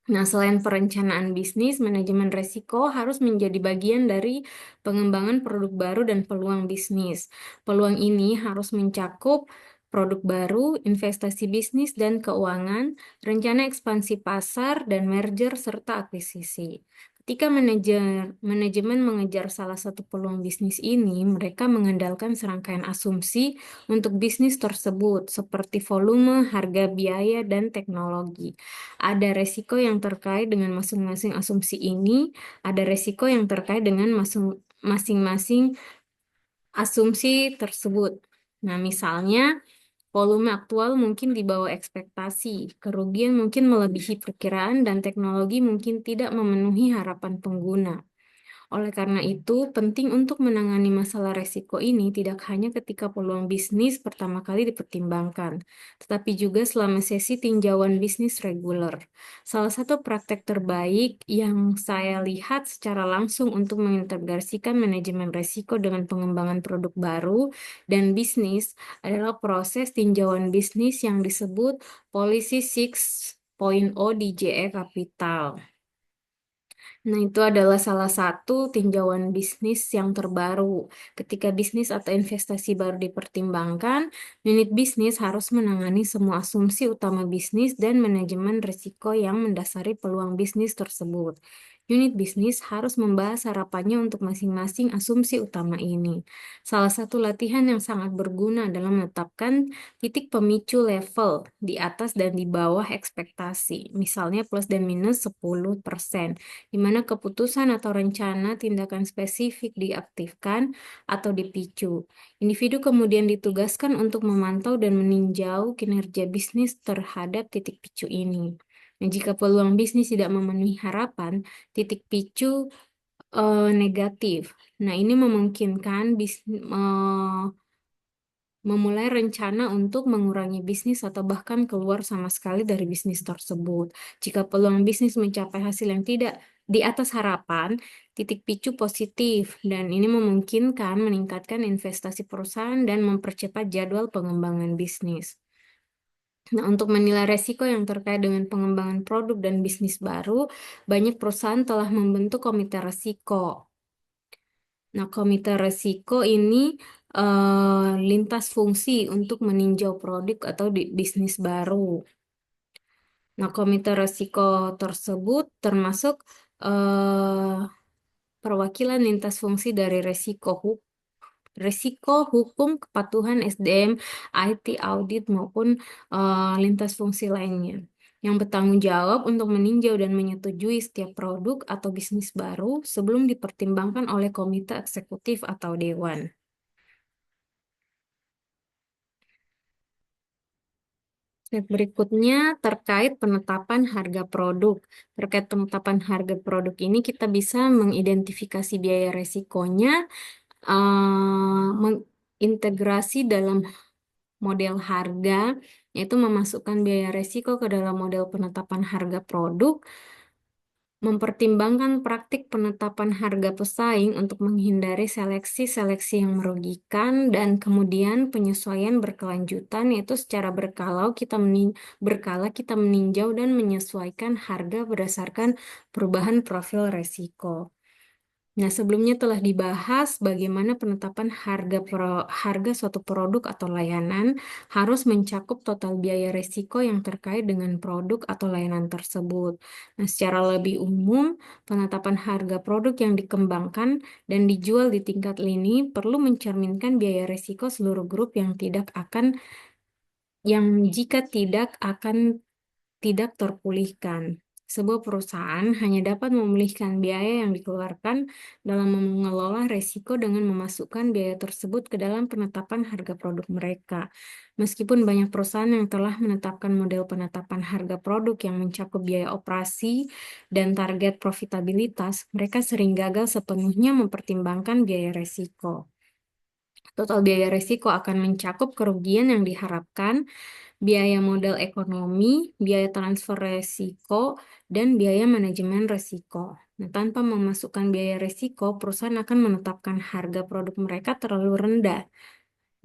Nah, selain perencanaan bisnis, manajemen resiko harus menjadi bagian dari pengembangan produk baru dan peluang bisnis. Peluang ini harus mencakup produk baru, investasi bisnis dan keuangan, rencana ekspansi pasar, dan merger serta akuisisi. Ketika manajemen mengejar salah satu peluang bisnis ini, mereka mengandalkan serangkaian asumsi untuk bisnis tersebut, seperti volume, harga, biaya, dan teknologi. Ada resiko yang terkait dengan masing-masing asumsi ini, ada resiko yang terkait dengan masing-masing asumsi tersebut. Nah, misalnya, volume aktual mungkin di bawah ekspektasi, kerugian mungkin melebihi perkiraan, dan teknologi mungkin tidak memenuhi harapan pengguna. Oleh karena itu, penting untuk menangani masalah resiko ini tidak hanya ketika peluang bisnis pertama kali dipertimbangkan, tetapi juga selama sesi tinjauan bisnis reguler. Salah satu praktek terbaik yang saya lihat secara langsung untuk mengintegrasikan manajemen resiko dengan pengembangan produk baru dan bisnis adalah proses tinjauan bisnis yang disebut Policy 6.0 di JE Capital. Nah, itu adalah salah satu tinjauan bisnis yang terbaru. Ketika bisnis atau investasi baru dipertimbangkan, unit bisnis harus menangani semua asumsi utama bisnis dan manajemen risiko yang mendasari peluang bisnis tersebut. Unit bisnis harus membahas harapannya untuk masing-masing asumsi utama ini. Salah satu latihan yang sangat berguna adalah menetapkan titik pemicu level di atas dan di bawah ekspektasi, misalnya plus dan minus 10%, di mana keputusan atau rencana tindakan spesifik diaktifkan atau dipicu. Individu kemudian ditugaskan untuk memantau dan meninjau kinerja bisnis terhadap titik picu ini. Nah, jika peluang bisnis tidak memenuhi harapan, titik picu negatif. Nah, ini memungkinkan memulai rencana untuk mengurangi bisnis atau bahkan keluar sama sekali dari bisnis tersebut. Jika peluang bisnis mencapai hasil yang tidak di atas harapan, titik picu positif, dan ini memungkinkan meningkatkan investasi perusahaan dan mempercepat jadwal pengembangan bisnis. Nah, untuk menilai resiko yang terkait dengan pengembangan produk dan bisnis baru, banyak perusahaan telah membentuk komite resiko. Nah, komite resiko ini lintas fungsi untuk meninjau produk atau bisnis baru. Nah, komite resiko tersebut termasuk eh, perwakilan lintas fungsi dari risiko hukum, kepatuhan SDM, IT, audit, maupun lintas fungsi lainnya yang bertanggung jawab untuk meninjau dan menyetujui setiap produk atau bisnis baru sebelum dipertimbangkan oleh komite eksekutif atau dewan. Slide berikutnya terkait penetapan harga produk. Terkait penetapan harga produk ini kita bisa mengidentifikasi biaya resikonya, mengintegrasi dalam model harga, yaitu memasukkan biaya resiko ke dalam model penetapan harga produk, mempertimbangkan praktik penetapan harga pesaing untuk menghindari seleksi-seleksi yang merugikan, dan kemudian penyesuaian berkelanjutan, yaitu secara berkala kita meninjau dan menyesuaikan harga berdasarkan perubahan profil resiko. Nah, sebelumnya telah dibahas bagaimana penetapan harga suatu produk atau layanan harus mencakup total biaya risiko yang terkait dengan produk atau layanan tersebut. Nah, secara lebih umum, penetapan harga produk yang dikembangkan dan dijual di tingkat lini perlu mencerminkan biaya risiko seluruh grup yang jika tidak terpulihkan. Sebuah perusahaan hanya dapat memulihkan biaya yang dikeluarkan dalam mengelola risiko dengan memasukkan biaya tersebut ke dalam penetapan harga produk mereka. Meskipun banyak perusahaan yang telah menetapkan model penetapan harga produk yang mencakup biaya operasi dan target profitabilitas, mereka sering gagal sepenuhnya mempertimbangkan biaya risiko. Total biaya risiko akan mencakup kerugian yang diharapkan, biaya modal ekonomi, biaya transfer resiko, dan biaya manajemen resiko. Nah, tanpa memasukkan biaya risiko, perusahaan akan menetapkan harga produk mereka terlalu rendah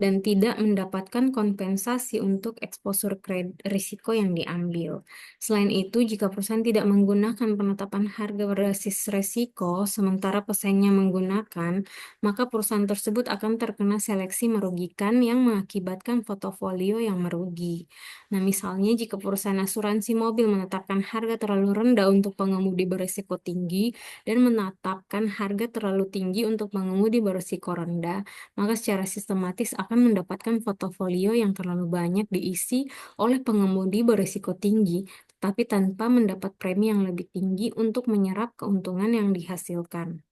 dan tidak mendapatkan kompensasi untuk eksposur risiko yang diambil. Selain itu, jika perusahaan tidak menggunakan penetapan harga berbasis risiko, sementara pesaingnya menggunakan, maka perusahaan tersebut akan terkena seleksi merugikan yang mengakibatkan portofolio yang merugi. Nah, misalnya jika perusahaan asuransi mobil menetapkan harga terlalu rendah untuk pengemudi berisiko tinggi dan menetapkan harga terlalu tinggi untuk pengemudi berisiko rendah, maka secara sistematis akan mendapatkan portofolio yang terlalu banyak diisi oleh pengemudi berisiko tinggi, tetapi tanpa mendapat premi yang lebih tinggi untuk menyerap keuntungan yang dihasilkan.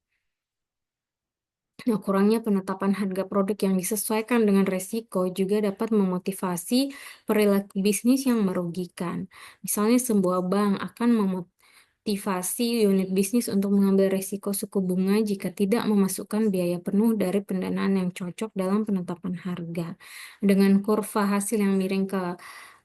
Nah, kurangnya penetapan harga produk yang disesuaikan dengan resiko juga dapat memotivasi perilaku bisnis yang merugikan. Misalnya, sebuah bank akan memotivasi unit bisnis untuk mengambil risiko suku bunga jika tidak memasukkan biaya penuh dari pendanaan yang cocok dalam penetapan harga. Dengan kurva hasil yang miring ke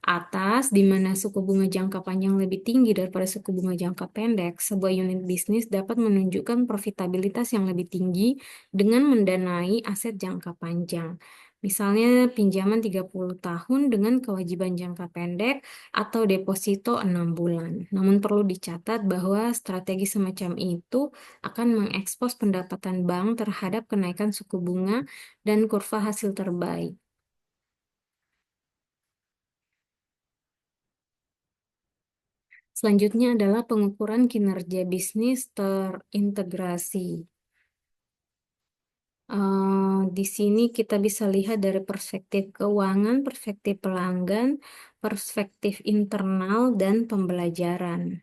atas, di mana suku bunga jangka panjang lebih tinggi daripada suku bunga jangka pendek, sebuah unit bisnis dapat menunjukkan profitabilitas yang lebih tinggi dengan mendanai aset jangka panjang. Misalnya pinjaman 30 tahun dengan kewajiban jangka pendek atau deposito 6 bulan. Namun perlu dicatat bahwa strategi semacam itu akan mengekspos pendapatan bank terhadap kenaikan suku bunga dan kurva hasil terbaik. Selanjutnya adalah pengukuran kinerja bisnis terintegrasi. Di sini kita bisa lihat dari perspektif keuangan, perspektif pelanggan, perspektif internal, dan pembelajaran.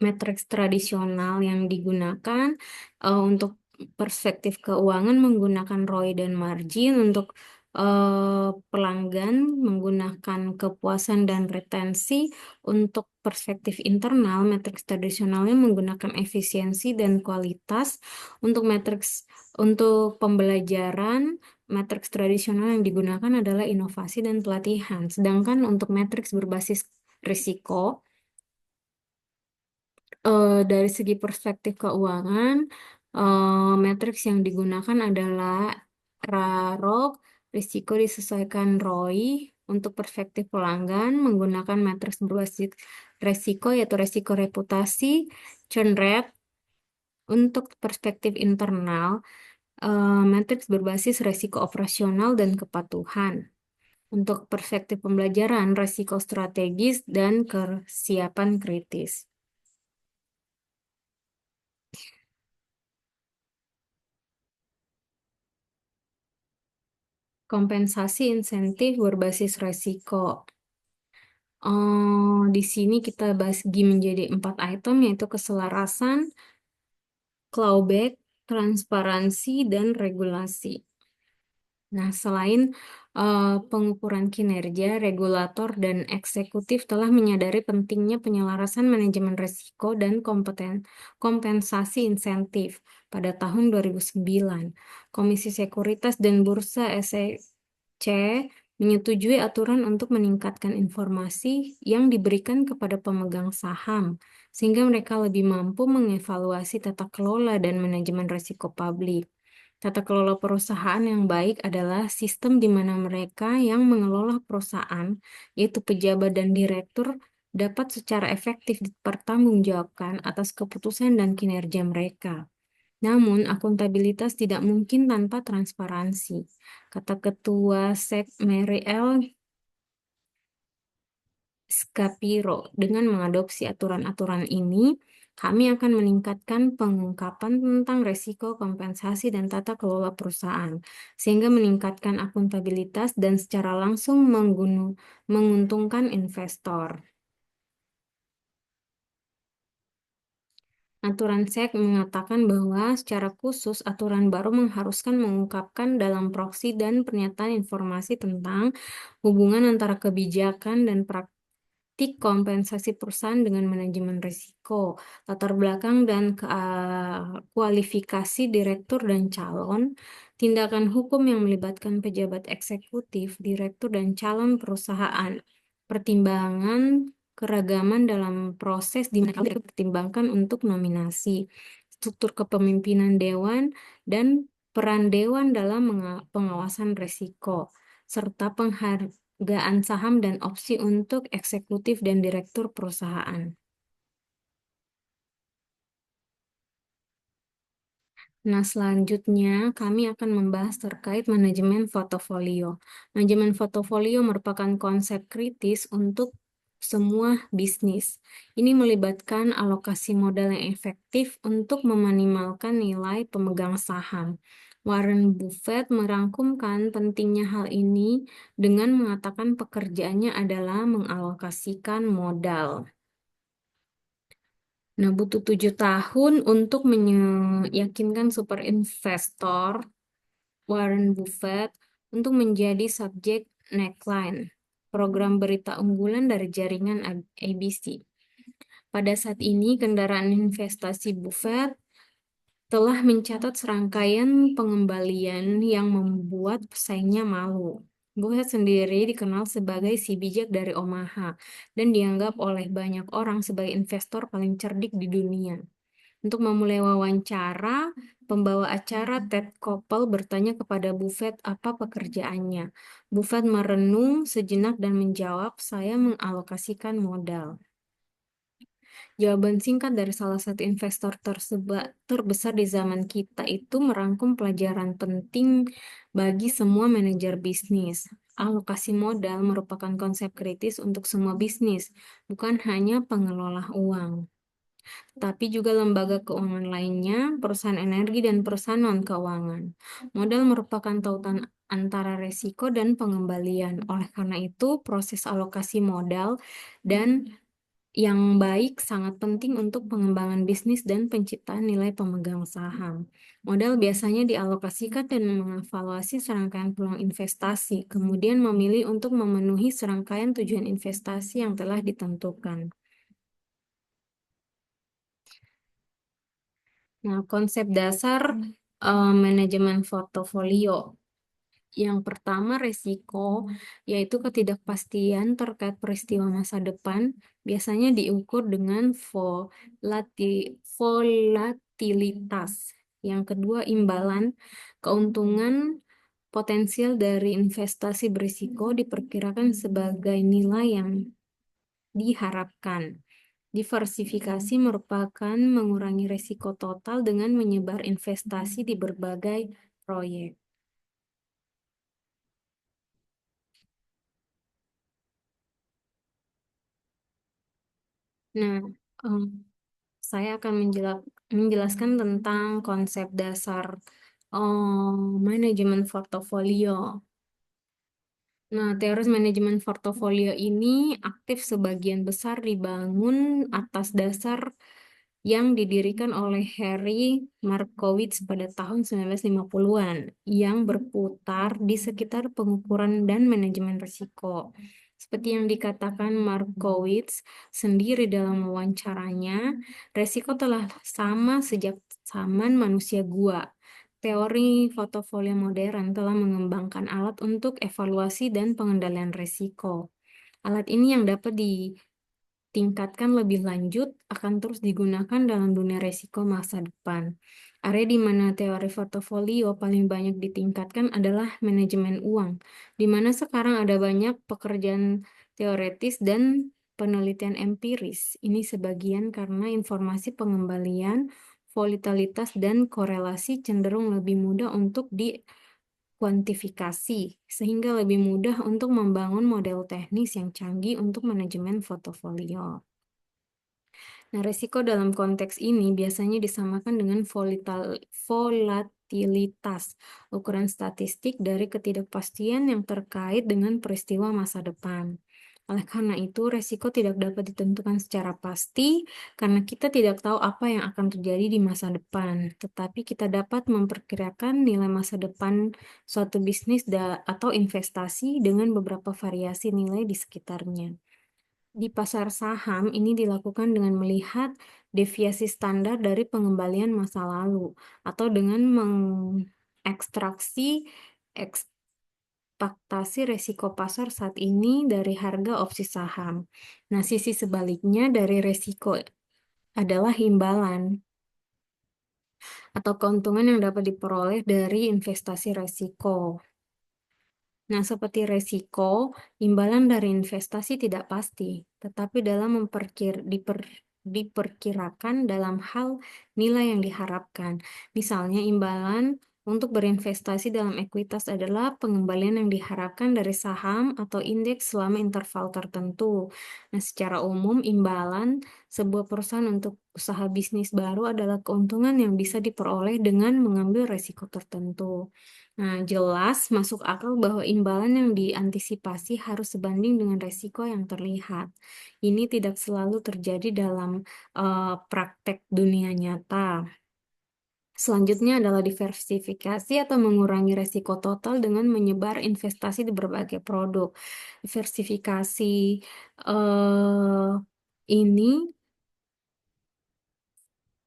Matriks tradisional yang digunakan untuk perspektif keuangan menggunakan ROI dan margin. Untuk pelanggan, menggunakan kepuasan dan retensi. Untuk perspektif internal, matriks tradisionalnya menggunakan efisiensi dan kualitas. Untuk untuk pembelajaran, matriks tradisional yang digunakan adalah inovasi dan pelatihan. Sedangkan untuk matriks berbasis risiko, dari segi perspektif keuangan, matriks yang digunakan adalah RAROC, risiko disesuaikan ROI. Untuk perspektif pelanggan, menggunakan matriks berbasis risiko, yaitu risiko reputasi, churn rate. Untuk perspektif internal, matriks berbasis risiko operasional dan kepatuhan. Untuk perspektif pembelajaran, risiko strategis dan kesiapan kritis. Kompensasi insentif berbasis resiko. Di sini kita bagi menjadi 4 item, yaitu keselarasan, clawback, transparansi, dan regulasi. Nah, selain pengukuran kinerja, regulator dan eksekutif telah menyadari pentingnya penyelarasan manajemen risiko dan kompensasi insentif. Pada tahun 2009, Komisi Sekuritas dan Bursa (SEC) menyetujui aturan untuk meningkatkan informasi yang diberikan kepada pemegang saham, sehingga mereka lebih mampu mengevaluasi tata kelola dan manajemen risiko publik. Tata kelola perusahaan yang baik adalah sistem di mana mereka yang mengelola perusahaan, yaitu pejabat dan direktur, dapat secara efektif dipertanggungjawabkan atas keputusan dan kinerja mereka. Namun, akuntabilitas tidak mungkin tanpa transparansi, kata Ketua SEC Mary L. Shapiro. Dengan mengadopsi aturan-aturan ini, kami akan meningkatkan pengungkapan tentang risiko, kompensasi, dan tata kelola perusahaan, sehingga meningkatkan akuntabilitas dan secara langsung menguntungkan investor. Aturan SEC mengatakan bahwa secara khusus aturan baru mengharuskan mengungkapkan dalam proksi dan pernyataan informasi tentang hubungan antara kebijakan dan praktik kompensasi perusahaan dengan manajemen risiko, latar belakang dan kualifikasi direktur dan calon, tindakan hukum yang melibatkan pejabat eksekutif, direktur dan calon perusahaan, pertimbangan keragaman dalam proses di mana dipertimbangkan untuk nominasi, struktur kepemimpinan dewan, dan peran dewan dalam pengawasan risiko, serta penghargaan saham dan opsi untuk eksekutif dan direktur perusahaan. Nah, selanjutnya kami akan membahas terkait manajemen portofolio. Manajemen portofolio merupakan konsep kritis untuk semua bisnis. Ini melibatkan alokasi modal yang efektif untuk meminimalkan nilai pemegang saham. Warren Buffett merangkumkan pentingnya hal ini dengan mengatakan pekerjaannya adalah mengalokasikan modal. Nah, butuh 7 tahun untuk meyakinkan super investor Warren Buffett untuk menjadi subjek Neckline, program berita unggulan dari jaringan ABC. Pada saat ini, kendaraan investasi Buffett telah mencatat serangkaian pengembalian yang membuat pesaingnya malu. Buffett sendiri dikenal sebagai si bijak dari Omaha dan dianggap oleh banyak orang sebagai investor paling cerdik di dunia. Untuk memulai wawancara, pembawa acara Ted Koppel bertanya kepada Buffett apa pekerjaannya. Buffett merenung sejenak dan menjawab, "Saya mengalokasikan modal." Jawaban singkat dari salah satu investor terbesar di zaman kita itu merangkum pelajaran penting bagi semua manajer bisnis. Alokasi modal merupakan konsep kritis untuk semua bisnis, bukan hanya pengelola uang, tapi juga lembaga keuangan lainnya, perusahaan energi, dan perusahaan non-keuangan. Modal merupakan tautan antara resiko dan pengembalian. Oleh karena itu, proses alokasi modal dan yang baik sangat penting untuk pengembangan bisnis dan penciptaan nilai pemegang saham. Modal biasanya dialokasikan dan mengevaluasi serangkaian peluang investasi, kemudian memilih untuk memenuhi serangkaian tujuan investasi yang telah ditentukan. Nah, konsep dasar manajemen portofolio. Yang pertama, resiko, yaitu ketidakpastian terkait peristiwa masa depan, biasanya diukur dengan volatilitas. Yang kedua, imbalan, keuntungan potensial dari investasi berisiko diperkirakan sebagai nilai yang diharapkan. Diversifikasi merupakan mengurangi risiko total dengan menyebar investasi di berbagai proyek. Nah, em, saya akan menjelaskan tentang konsep dasar manajemen portofolio. Nah, teori manajemen portofolio ini aktif sebagian besar dibangun atas dasar yang didirikan oleh Harry Markowitz pada tahun 1950-an yang berputar di sekitar pengukuran dan manajemen risiko. Seperti yang dikatakan Markowitz sendiri dalam wawancaranya, risiko telah sama sejak zaman manusia gua. Teori portofolio modern telah mengembangkan alat untuk evaluasi dan pengendalian risiko. Alat ini yang dapat tingkatkan lebih lanjut akan terus digunakan dalam dunia risiko masa depan. Area di mana teori portofolio paling banyak ditingkatkan adalah manajemen uang, di mana sekarang ada banyak pekerjaan teoretis dan penelitian empiris. Ini sebagian karena informasi pengembalian, volatilitas, dan korelasi cenderung lebih mudah untuk kuantifikasi, sehingga lebih mudah untuk membangun model teknis yang canggih untuk manajemen portofolio. Nah, risiko dalam konteks ini biasanya disamakan dengan volatilitas, ukuran statistik dari ketidakpastian yang terkait dengan peristiwa masa depan. Oleh karena itu, risiko tidak dapat ditentukan secara pasti karena kita tidak tahu apa yang akan terjadi di masa depan, tetapi kita dapat memperkirakan nilai masa depan suatu bisnis atau investasi dengan beberapa variasi nilai di sekitarnya. Di pasar saham, ini dilakukan dengan melihat deviasi standar dari pengembalian masa lalu atau dengan mengekstraksi ekspektasi resiko pasar saat ini dari harga opsi saham. Nah, sisi sebaliknya dari resiko adalah imbalan atau keuntungan yang dapat diperoleh dari investasi resiko. Nah, seperti resiko, imbalan dari investasi tidak pasti, tetapi dalam diperkirakan dalam hal nilai yang diharapkan. Misalnya, imbalan untuk berinvestasi dalam ekuitas adalah pengembalian yang diharapkan dari saham atau indeks selama interval tertentu. Nah, secara umum, imbalan sebuah perusahaan untuk usaha bisnis baru adalah keuntungan yang bisa diperoleh dengan mengambil resiko tertentu. Nah, jelas masuk akal bahwa imbalan yang diantisipasi harus sebanding dengan resiko yang terlihat. Ini tidak selalu terjadi dalam praktek dunia nyata. Selanjutnya adalah diversifikasi atau mengurangi resiko total dengan menyebar investasi di berbagai produk. Diversifikasi ini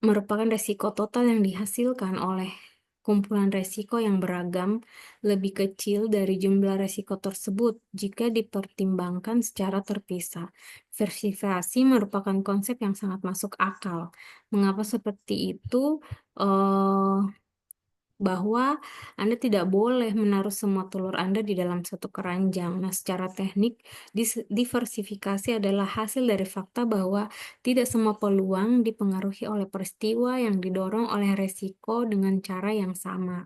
merupakan resiko total yang dihasilkan oleh kumpulan resiko yang beragam lebih kecil dari jumlah resiko tersebut jika dipertimbangkan secara terpisah. Diversifikasi merupakan konsep yang sangat masuk akal. Mengapa seperti itu? Eh, bahwa Anda tidak boleh menaruh semua telur Anda di dalam satu keranjang. Nah, secara teknik, diversifikasi adalah hasil dari fakta bahwa tidak semua peluang dipengaruhi oleh peristiwa yang didorong oleh resiko dengan cara yang sama.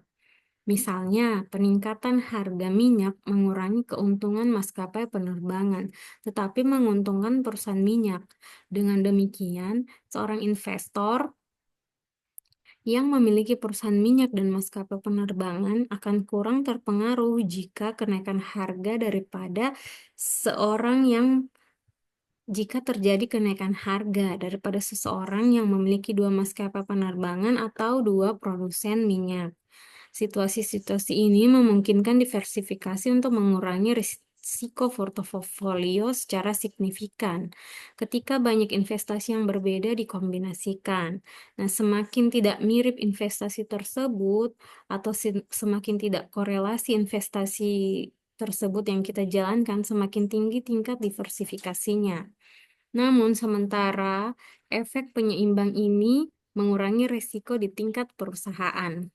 Misalnya, peningkatan harga minyak mengurangi keuntungan maskapai penerbangan, tetapi menguntungkan perusahaan minyak. Dengan demikian, seorang investor yang memiliki perusahaan minyak dan maskapai penerbangan akan kurang terpengaruh jika kenaikan harga daripada seorang yang jika terjadi kenaikan harga daripada seseorang yang memiliki dua maskapai penerbangan atau dua produsen minyak. Situasi-situasi ini memungkinkan diversifikasi untuk mengurangi risiko portofolio secara signifikan ketika banyak investasi yang berbeda dikombinasikan. Nah, semakin tidak mirip investasi tersebut atau semakin tidak korelasi investasi tersebut yang kita jalankan, semakin tinggi tingkat diversifikasinya. Namun, sementara efek penyeimbang ini mengurangi risiko di tingkat perusahaan.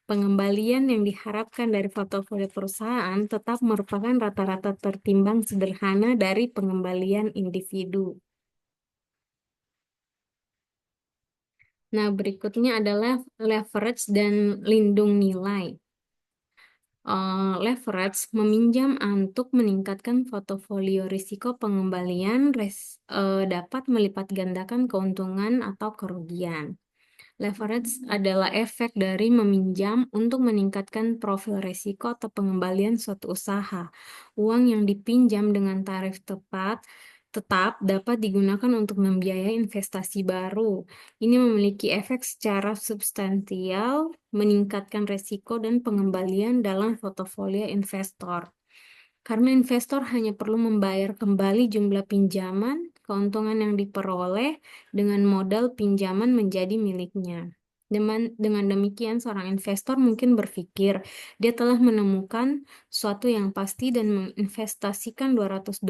Pengembalian yang diharapkan dari portofolio perusahaan tetap merupakan rata-rata tertimbang sederhana dari pengembalian individu. Nah, berikutnya adalah leverage dan lindung nilai. Leverage meminjam untuk meningkatkan portofolio risiko pengembalian dapat melipat gandakan keuntungan atau kerugian. Leverage adalah efek dari meminjam untuk meningkatkan profil risiko atau pengembalian suatu usaha. Uang yang dipinjam dengan tarif tetap dapat digunakan untuk membiayai investasi baru. Ini memiliki efek secara substansial, meningkatkan risiko dan pengembalian dalam portofolio investor. Karena investor hanya perlu membayar kembali jumlah pinjaman, keuntungan yang diperoleh dengan modal pinjaman menjadi miliknya. Dengan demikian, seorang investor mungkin berpikir dia telah menemukan suatu yang pasti dan menginvestasikan $200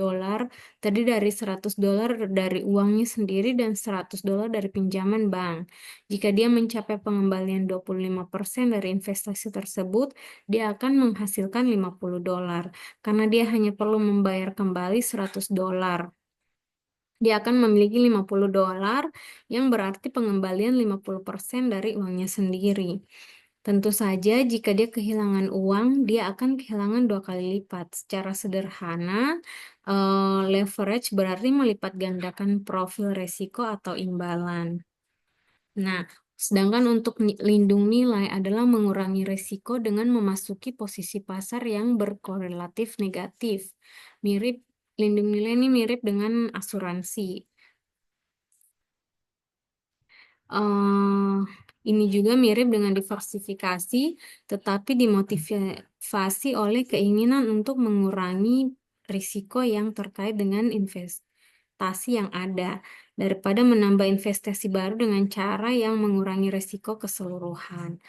terdiri dari $100 dari uangnya sendiri dan $100 dari pinjaman bank. Jika dia mencapai pengembalian 25% dari investasi tersebut, dia akan menghasilkan $50 karena dia hanya perlu membayar kembali $100. Dia akan memiliki $50 yang berarti pengembalian 50% dari uangnya sendiri. Tentu saja jika dia kehilangan uang, dia akan kehilangan 2 kali lipat. Secara sederhana, leverage berarti melipat gandakan profil risiko atau imbalan. Nah, sedangkan untuk lindung nilai adalah mengurangi risiko dengan memasuki posisi pasar yang berkorelatif negatif. Mirip, lindung nilai ini mirip dengan asuransi. eh ini juga mirip dengan diversifikasi, tetapi dimotivasi oleh keinginan untuk mengurangi risiko yang terkait dengan investasi yang ada, daripada menambah investasi baru dengan cara yang mengurangi risiko keseluruhan.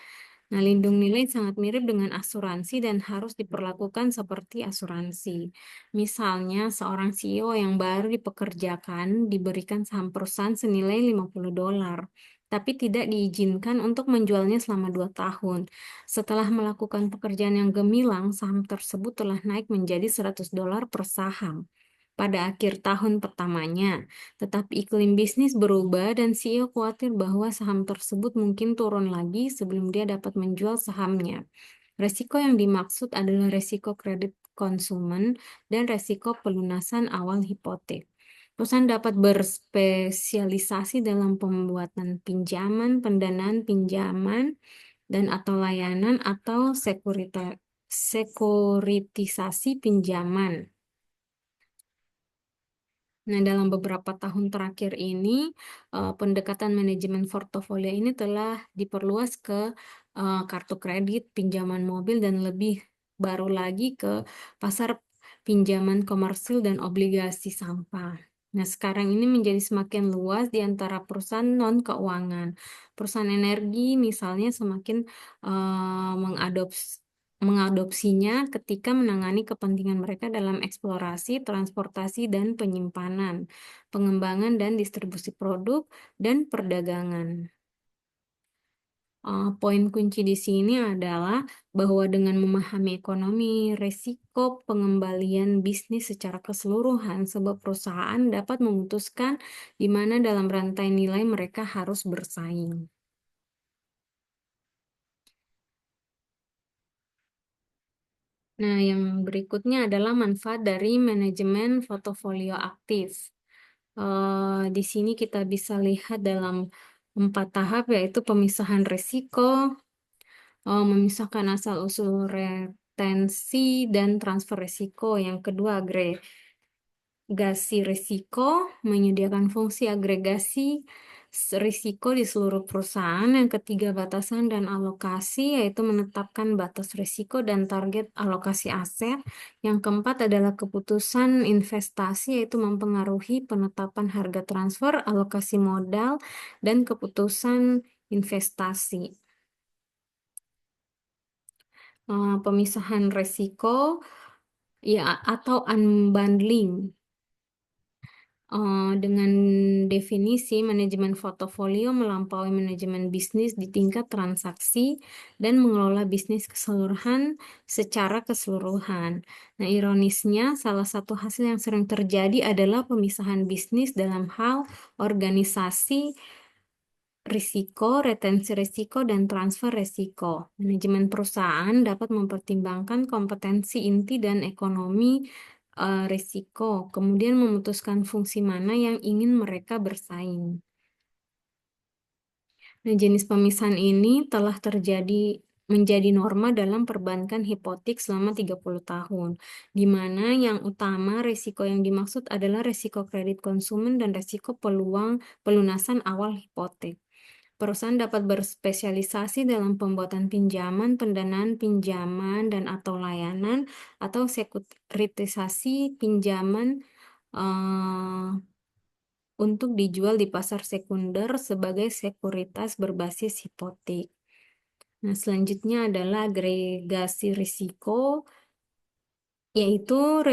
Nah, lindung nilai sangat mirip dengan asuransi dan harus diperlakukan seperti asuransi. Misalnya, seorang CEO yang baru dipekerjakan diberikan saham perusahaan senilai $50, tapi tidak diizinkan untuk menjualnya selama 2 tahun. Setelah melakukan pekerjaan yang gemilang, saham tersebut telah naik menjadi $100 per saham pada akhir tahun pertamanya. Tetapi iklim bisnis berubah dan CEO khawatir bahwa saham tersebut mungkin turun lagi sebelum dia dapat menjual sahamnya. Resiko yang dimaksud adalah resiko kredit konsumen dan resiko pelunasan awal hipotek. Perusahaan dapat berspesialisasi dalam pembuatan pinjaman, pendanaan pinjaman, dan atau layanan atau sekuritisasi pinjaman. Nah, dalam beberapa tahun terakhir ini, pendekatan manajemen portofolio ini telah diperluas ke kartu kredit, pinjaman mobil, dan lebih baru lagi ke pasar pinjaman komersil dan obligasi sampah. Nah, sekarang ini menjadi semakin luas di antara perusahaan non-keuangan. Perusahaan energi misalnya semakin mengadopsinya ketika menangani kepentingan mereka dalam eksplorasi, transportasi, dan penyimpanan, pengembangan dan distribusi produk, dan perdagangan. Poin kunci di sini adalah bahwa dengan memahami ekonomi, risiko pengembalian bisnis secara keseluruhan, sebuah perusahaan dapat memutuskan di mana dalam rantai nilai mereka harus bersaing. Nah, yang berikutnya adalah manfaat dari manajemen portofolio aktif. Di sini kita bisa lihat dalam 4 tahap, yaitu pemisahan risiko, memisahkan asal-usul retensi, dan transfer risiko. Yang kedua, agregasi risiko menyediakan fungsi agregasi risiko di seluruh perusahaan. Yang ketiga, batasan dan alokasi, yaitu menetapkan batas risiko dan target alokasi aset. Yang keempat adalah keputusan investasi, yaitu mempengaruhi penetapan harga transfer, alokasi modal, dan keputusan investasi. Pemisahan risiko ya atau unbundling. Dengan definisi, manajemen portofolio melampaui manajemen bisnis di tingkat transaksi dan mengelola bisnis keseluruhan secara keseluruhan. Nah, ironisnya, salah satu hasil yang sering terjadi adalah pemisahan bisnis dalam hal organisasi risiko, retensi risiko, dan transfer risiko. Manajemen perusahaan dapat mempertimbangkan kompetensi inti dan ekonomi risiko, kemudian memutuskan fungsi mana yang ingin mereka bersaing. Nah, jenis pemisahan ini telah menjadi norma dalam perbankan hipotek selama 30 tahun, di mana yang utama risiko yang dimaksud adalah risiko kredit konsumen dan risiko peluang pelunasan awal hipotek. Perusahaan dapat berspesialisasi dalam pembuatan pinjaman, pendanaan pinjaman, dan atau layanan, atau sekuritisasi pinjaman eh, untuk dijual di pasar sekunder sebagai sekuritas berbasis hipotek. Nah, selanjutnya adalah agregasi risiko, yaitu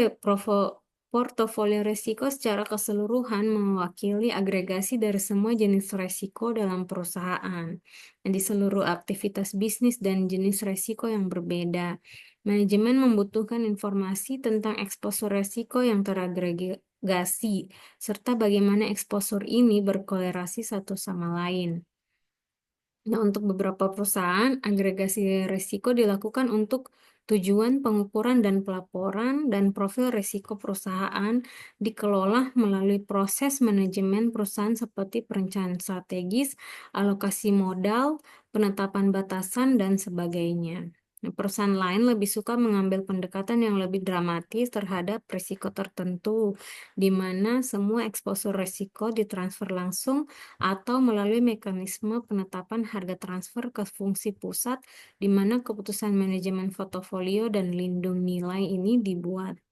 portofolio risiko secara keseluruhan mewakili agregasi dari semua jenis risiko dalam perusahaan di seluruh aktivitas bisnis dan jenis risiko yang berbeda. Manajemen membutuhkan informasi tentang eksposur risiko yang teragregasi serta bagaimana eksposur ini berkorelasi satu sama lain. Nah, untuk beberapa perusahaan, agregasi risiko dilakukan untuk tujuan pengukuran dan pelaporan, dan profil risiko perusahaan dikelola melalui proses manajemen perusahaan seperti perencanaan strategis, alokasi modal, penetapan batasan, dan sebagainya. Nah, perusahaan lain lebih suka mengambil pendekatan yang lebih dramatis terhadap risiko tertentu, di mana semua eksposur risiko ditransfer langsung atau melalui mekanisme penetapan harga transfer ke fungsi pusat, di mana keputusan manajemen portofolio dan lindung nilai ini dibuat.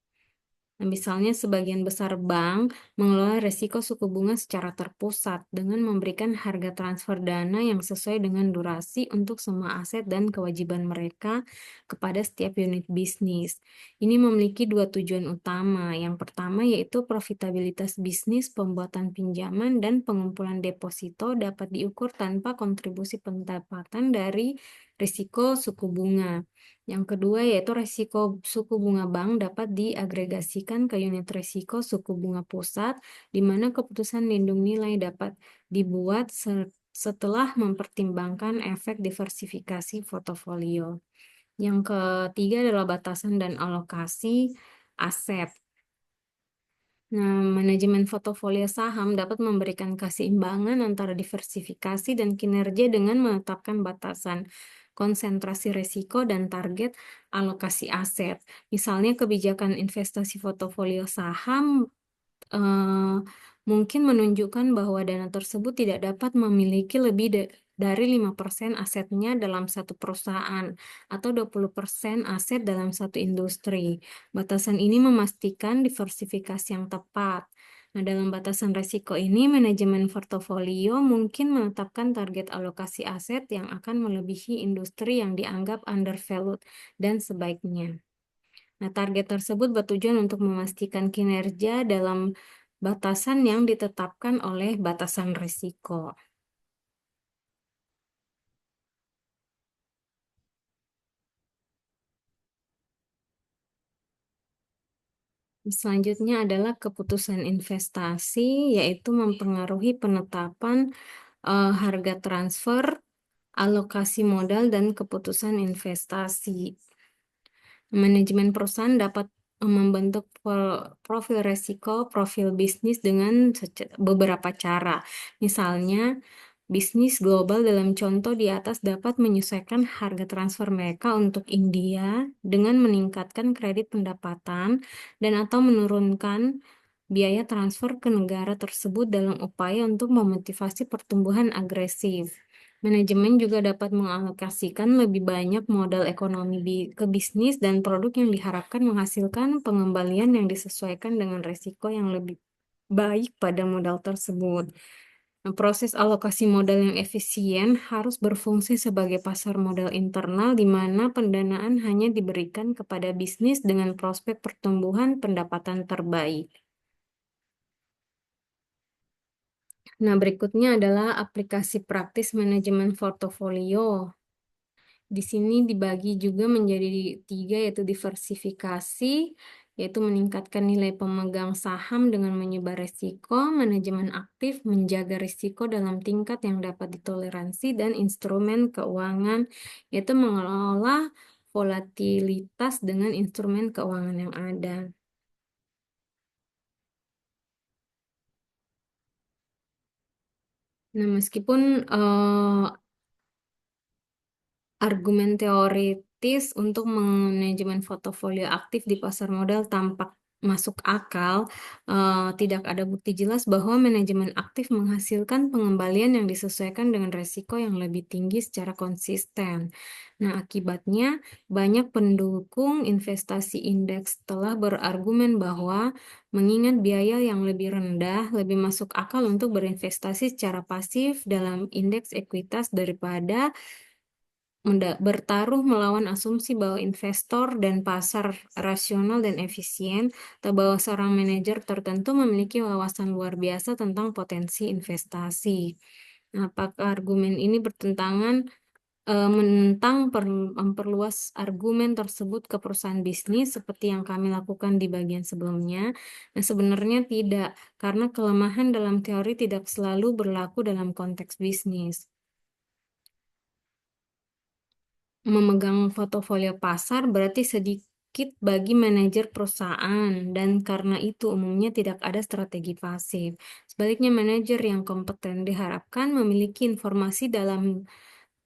Nah, misalnya sebagian besar bank mengelola risiko suku bunga secara terpusat dengan memberikan harga transfer dana yang sesuai dengan durasi untuk semua aset dan kewajiban mereka kepada setiap unit bisnis. Ini memiliki dua tujuan utama. Yang pertama yaitu profitabilitas bisnis, pembuatan pinjaman, dan pengumpulan deposito dapat diukur tanpa kontribusi pendapatan dari risiko suku bunga. Yang kedua yaitu risiko suku bunga bank dapat diagregasikan ke unit risiko suku bunga pusat, di mana keputusan lindung nilai dapat dibuat setelah mempertimbangkan efek diversifikasi portofolio. Yang ketiga adalah batasan dan alokasi aset. Nah, manajemen portofolio saham dapat memberikan keseimbangan antara diversifikasi dan kinerja dengan menetapkan batasan, konsentrasi risiko, dan target alokasi aset. Misalnya, kebijakan investasi portofolio saham eh, mungkin menunjukkan bahwa dana tersebut tidak dapat memiliki lebih dari 5% asetnya dalam satu perusahaan atau 20% aset dalam satu industri. Batasan ini memastikan diversifikasi yang tepat. Nah, dalam batasan risiko ini, manajemen portofolio mungkin menetapkan target alokasi aset yang akan melebihi industri yang dianggap undervalued dan sebaiknya. Nah, target tersebut bertujuan untuk memastikan kinerja dalam batasan yang ditetapkan oleh batasan risiko. Selanjutnya adalah keputusan investasi, yaitu mempengaruhi penetapan harga transfer, alokasi modal, dan keputusan investasi. Manajemen perusahaan dapat membentuk profil risiko, profil bisnis dengan beberapa cara. Misalnya, bisnis global dalam contoh di atas dapat menyesuaikan harga transfer mereka untuk India dengan meningkatkan kredit pendapatan dan atau menurunkan biaya transfer ke negara tersebut dalam upaya untuk memotivasi pertumbuhan agresif. Manajemen juga dapat mengalokasikan lebih banyak modal ekonomi ke bisnis dan produk yang diharapkan menghasilkan pengembalian yang disesuaikan dengan risiko yang lebih baik pada modal tersebut. Nah, proses alokasi modal yang efisien harus berfungsi sebagai pasar modal internal di mana pendanaan hanya diberikan kepada bisnis dengan prospek pertumbuhan pendapatan terbaik. Nah, berikutnya adalah aplikasi praktis manajemen portofolio. Di sini dibagi juga menjadi tiga, yaitu diversifikasi, yaitu meningkatkan nilai pemegang saham dengan menyebar risiko, manajemen aktif, menjaga risiko dalam tingkat yang dapat ditoleransi, dan instrumen keuangan, yaitu mengelola volatilitas dengan instrumen keuangan yang ada. Nah, meskipun argumen teoritis untuk manajemen portofolio aktif di pasar modal tampak masuk akal. Tidak ada bukti jelas bahwa manajemen aktif menghasilkan pengembalian yang disesuaikan dengan risiko yang lebih tinggi secara konsisten. Nah, akibatnya banyak pendukung investasi indeks telah berargumen bahwa mengingat biaya yang lebih rendah, lebih masuk akal untuk berinvestasi secara pasif dalam indeks ekuitas daripada bertaruh melawan asumsi bahwa investor dan pasar rasional dan efisien, atau bahwa seorang manajer tertentu memiliki wawasan luar biasa tentang potensi investasi. Nah, apakah argumen ini bertentangan menentang memperluas argumen tersebut ke perusahaan bisnis seperti yang kami lakukan di bagian sebelumnya? Nah, sebenarnya tidak, karena kelemahan dalam teori tidak selalu berlaku dalam konteks bisnis. Memegang portofolio pasar berarti sedikit bagi manajer perusahaan, dan karena itu umumnya tidak ada strategi pasif. Sebaliknya, manajer yang kompeten diharapkan memiliki informasi dalam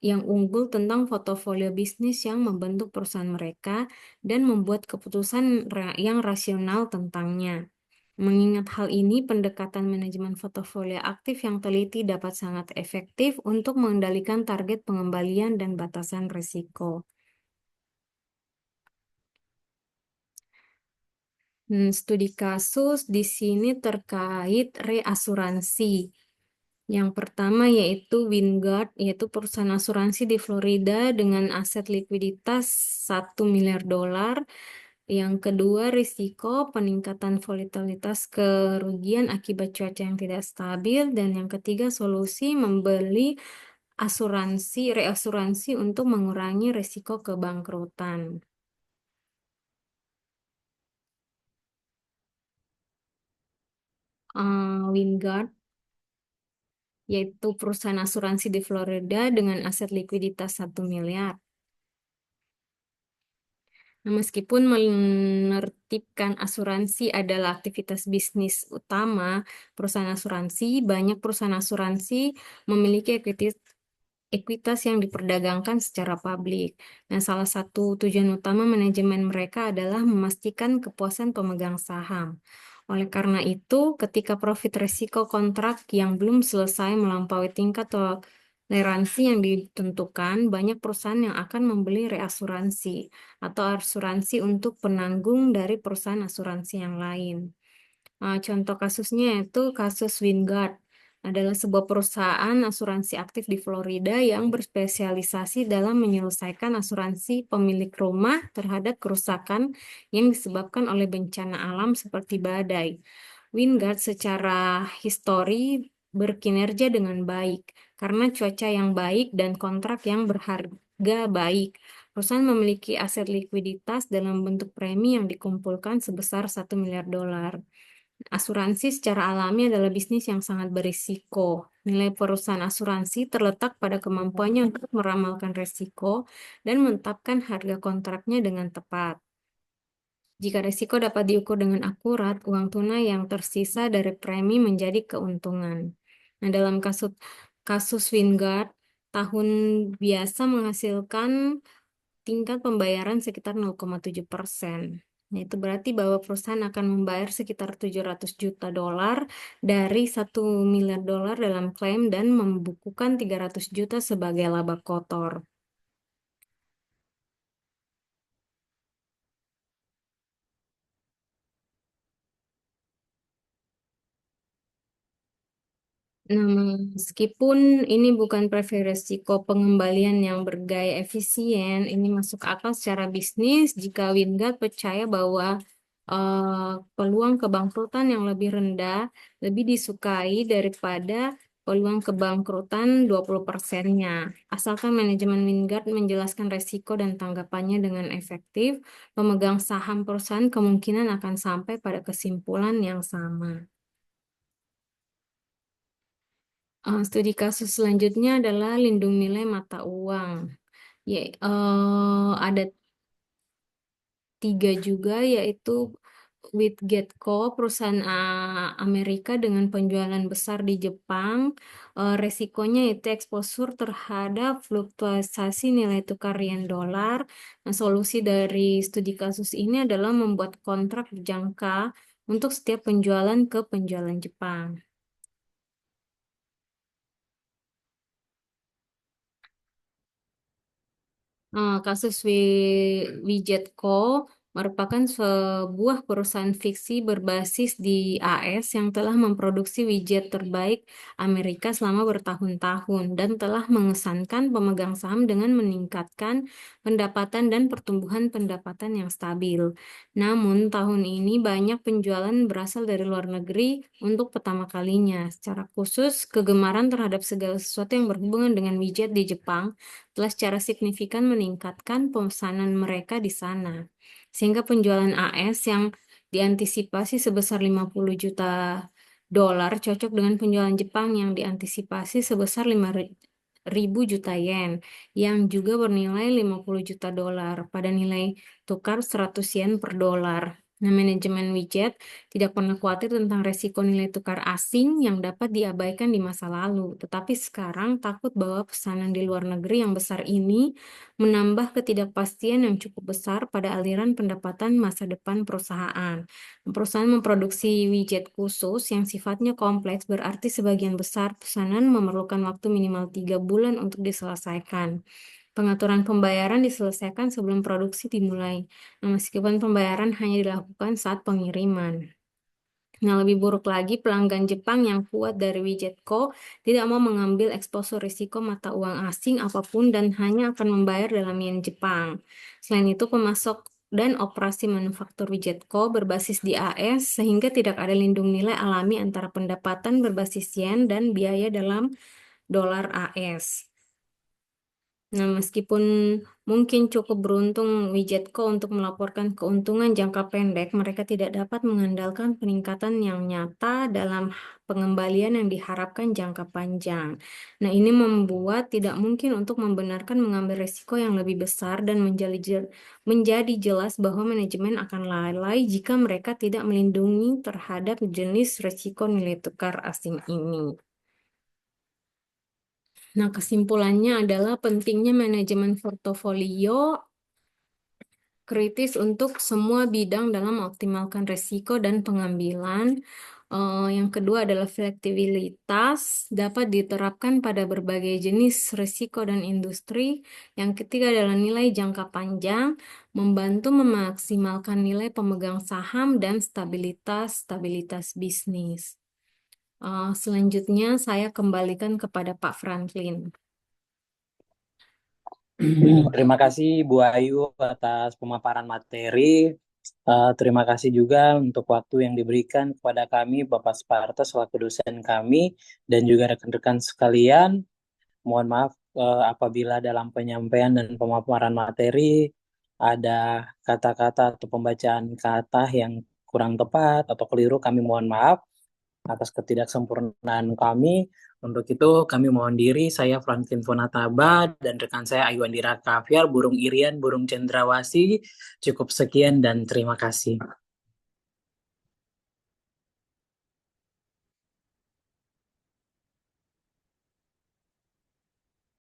yang unggul tentang portofolio bisnis yang membentuk perusahaan mereka dan membuat keputusan yang rasional tentangnya. Mengingat hal ini, pendekatan manajemen portofolio aktif yang teliti dapat sangat efektif untuk mengendalikan target pengembalian dan batasan risiko. Studi kasus di sini terkait reasuransi. Yang pertama yaitu Wingard, yaitu perusahaan asuransi di Florida dengan aset likuiditas 1 miliar dolar. Yang kedua, risiko peningkatan volatilitas kerugian akibat cuaca yang tidak stabil. Dan yang ketiga, solusi membeli reasuransi untuk mengurangi risiko kebangkrutan. Wingard yaitu perusahaan asuransi di Florida dengan aset likuiditas 1 miliar. Nah, meskipun menertibkan asuransi adalah aktivitas bisnis utama perusahaan asuransi, banyak perusahaan asuransi memiliki ekuitas yang diperdagangkan secara publik. Nah, salah satu tujuan utama manajemen mereka adalah memastikan kepuasan pemegang saham. Oleh karena itu, ketika profit risiko kontrak yang belum selesai melampaui tingkat toleransi yang ditentukan, banyak perusahaan yang akan membeli reasuransi atau asuransi untuk penanggung dari perusahaan asuransi yang lain. Contoh kasusnya yaitu kasus Wingard, adalah sebuah perusahaan asuransi aktif di Florida yang berspesialisasi dalam menyelesaikan asuransi pemilik rumah terhadap kerusakan yang disebabkan oleh bencana alam seperti badai. Wingard secara histori berkinerja dengan baik karena cuaca yang baik dan kontrak yang berharga baik. Perusahaan memiliki aset likuiditas dalam bentuk premi yang dikumpulkan sebesar 1 miliar dolar. Asuransi secara alami adalah bisnis yang sangat berisiko. Nilai perusahaan asuransi terletak pada kemampuannya untuk meramalkan risiko dan menetapkan harga kontraknya dengan tepat. Jika risiko dapat diukur dengan akurat, uang tunai yang tersisa dari premi menjadi keuntungan. Nah, dalam kasus Wingard, tahun biasa menghasilkan tingkat pembayaran sekitar 0,7%. Nah, itu berarti bahwa perusahaan akan membayar sekitar 700 juta dolar dari 1 miliar dolar dalam klaim dan membukukan 300 juta sebagai laba kotor. Nah, meskipun ini bukan preferensi risiko pengembalian yang bergaya efisien, ini masuk akal secara bisnis jika Wingard percaya bahwa peluang kebangkrutan yang lebih rendah lebih disukai daripada peluang kebangkrutan 20%-nya. Asalkan manajemen Wingard menjelaskan resiko dan tanggapannya dengan efektif, pemegang saham perusahaan kemungkinan akan sampai pada kesimpulan yang sama. Studi kasus selanjutnya adalah lindung nilai mata uang. Ada 3 juga, yaitu Witgetco, perusahaan Amerika dengan penjualan besar di Jepang. Resikonya itu eksposur terhadap fluktuasi nilai tukar yen dolar. Nah, solusi dari studi kasus ini adalah membuat kontrak jangka untuk setiap penjualan ke penjualan Jepang. Kasus Wijetco merupakan sebuah perusahaan fiksi berbasis di AS yang telah memproduksi widget terbaik Amerika selama bertahun-tahun dan telah mengesankan pemegang saham dengan meningkatkan pendapatan dan pertumbuhan pendapatan yang stabil. Namun, tahun ini banyak penjualan berasal dari luar negeri untuk pertama kalinya. Secara khusus, kegemaran terhadap segala sesuatu yang berhubungan dengan widget di Jepang telah secara signifikan meningkatkan pemesanan mereka di sana. Sehingga penjualan AS yang diantisipasi sebesar 50 juta dolar cocok dengan penjualan Jepang yang diantisipasi sebesar 5.000 juta yen yang juga bernilai 50 juta dolar pada nilai tukar 100 yen per dolar. Nah, manajemen widget tidak pernah khawatir tentang resiko nilai tukar asing yang dapat diabaikan di masa lalu, tetapi sekarang takut bahwa pesanan di luar negeri yang besar ini menambah ketidakpastian yang cukup besar pada aliran pendapatan masa depan perusahaan. Perusahaan memproduksi widget khusus yang sifatnya kompleks, berarti sebagian besar pesanan memerlukan waktu minimal 3 bulan untuk diselesaikan. Pengaturan pembayaran diselesaikan sebelum produksi dimulai. Nah, meskipun pembayaran hanya dilakukan saat pengiriman. Nah, lebih buruk lagi, pelanggan Jepang yang kuat dari Wijetco tidak mau mengambil eksposur risiko mata uang asing apapun dan hanya akan membayar dalam yen Jepang. Selain itu, pemasok dan operasi manufaktur Wijetco berbasis di AS sehingga tidak ada lindung nilai alami antara pendapatan berbasis yen dan biaya dalam dolar AS. Nah, meskipun mungkin cukup beruntung Wijetco untuk melaporkan keuntungan jangka pendek, mereka tidak dapat mengandalkan peningkatan yang nyata dalam pengembalian yang diharapkan jangka panjang. Nah, ini membuat tidak mungkin untuk membenarkan mengambil risiko yang lebih besar dan menjadi jelas bahwa manajemen akan lalai jika mereka tidak melindungi terhadap jenis risiko nilai tukar asing ini. Nah, kesimpulannya adalah pentingnya manajemen portofolio kritis untuk semua bidang dalam mengoptimalkan risiko dan pengambilan. Yang kedua adalah fleksibilitas dapat diterapkan pada berbagai jenis risiko dan industri. Yang ketiga adalah nilai jangka panjang, membantu memaksimalkan nilai pemegang saham dan stabilitas bisnis. Selanjutnya saya kembalikan kepada Pak Franklin. Terima kasih Bu Ayu atas pemaparan materi. Terima kasih juga untuk waktu yang diberikan kepada kami, Bapak Sparta selaku dosen kami, dan juga rekan-rekan sekalian. Mohon maaf apabila dalam penyampaian dan pemaparan materi ada kata-kata atau pembacaan kata yang kurang tepat atau keliru. Kami mohon maaf atas ketidaksempurnaan kami. Untuk itu kami mohon diri, saya Franklin Fonataba dan rekan saya Ayu Andira Kaviar, Burung Irian, Burung Cendrawasih. Cukup sekian dan terima kasih.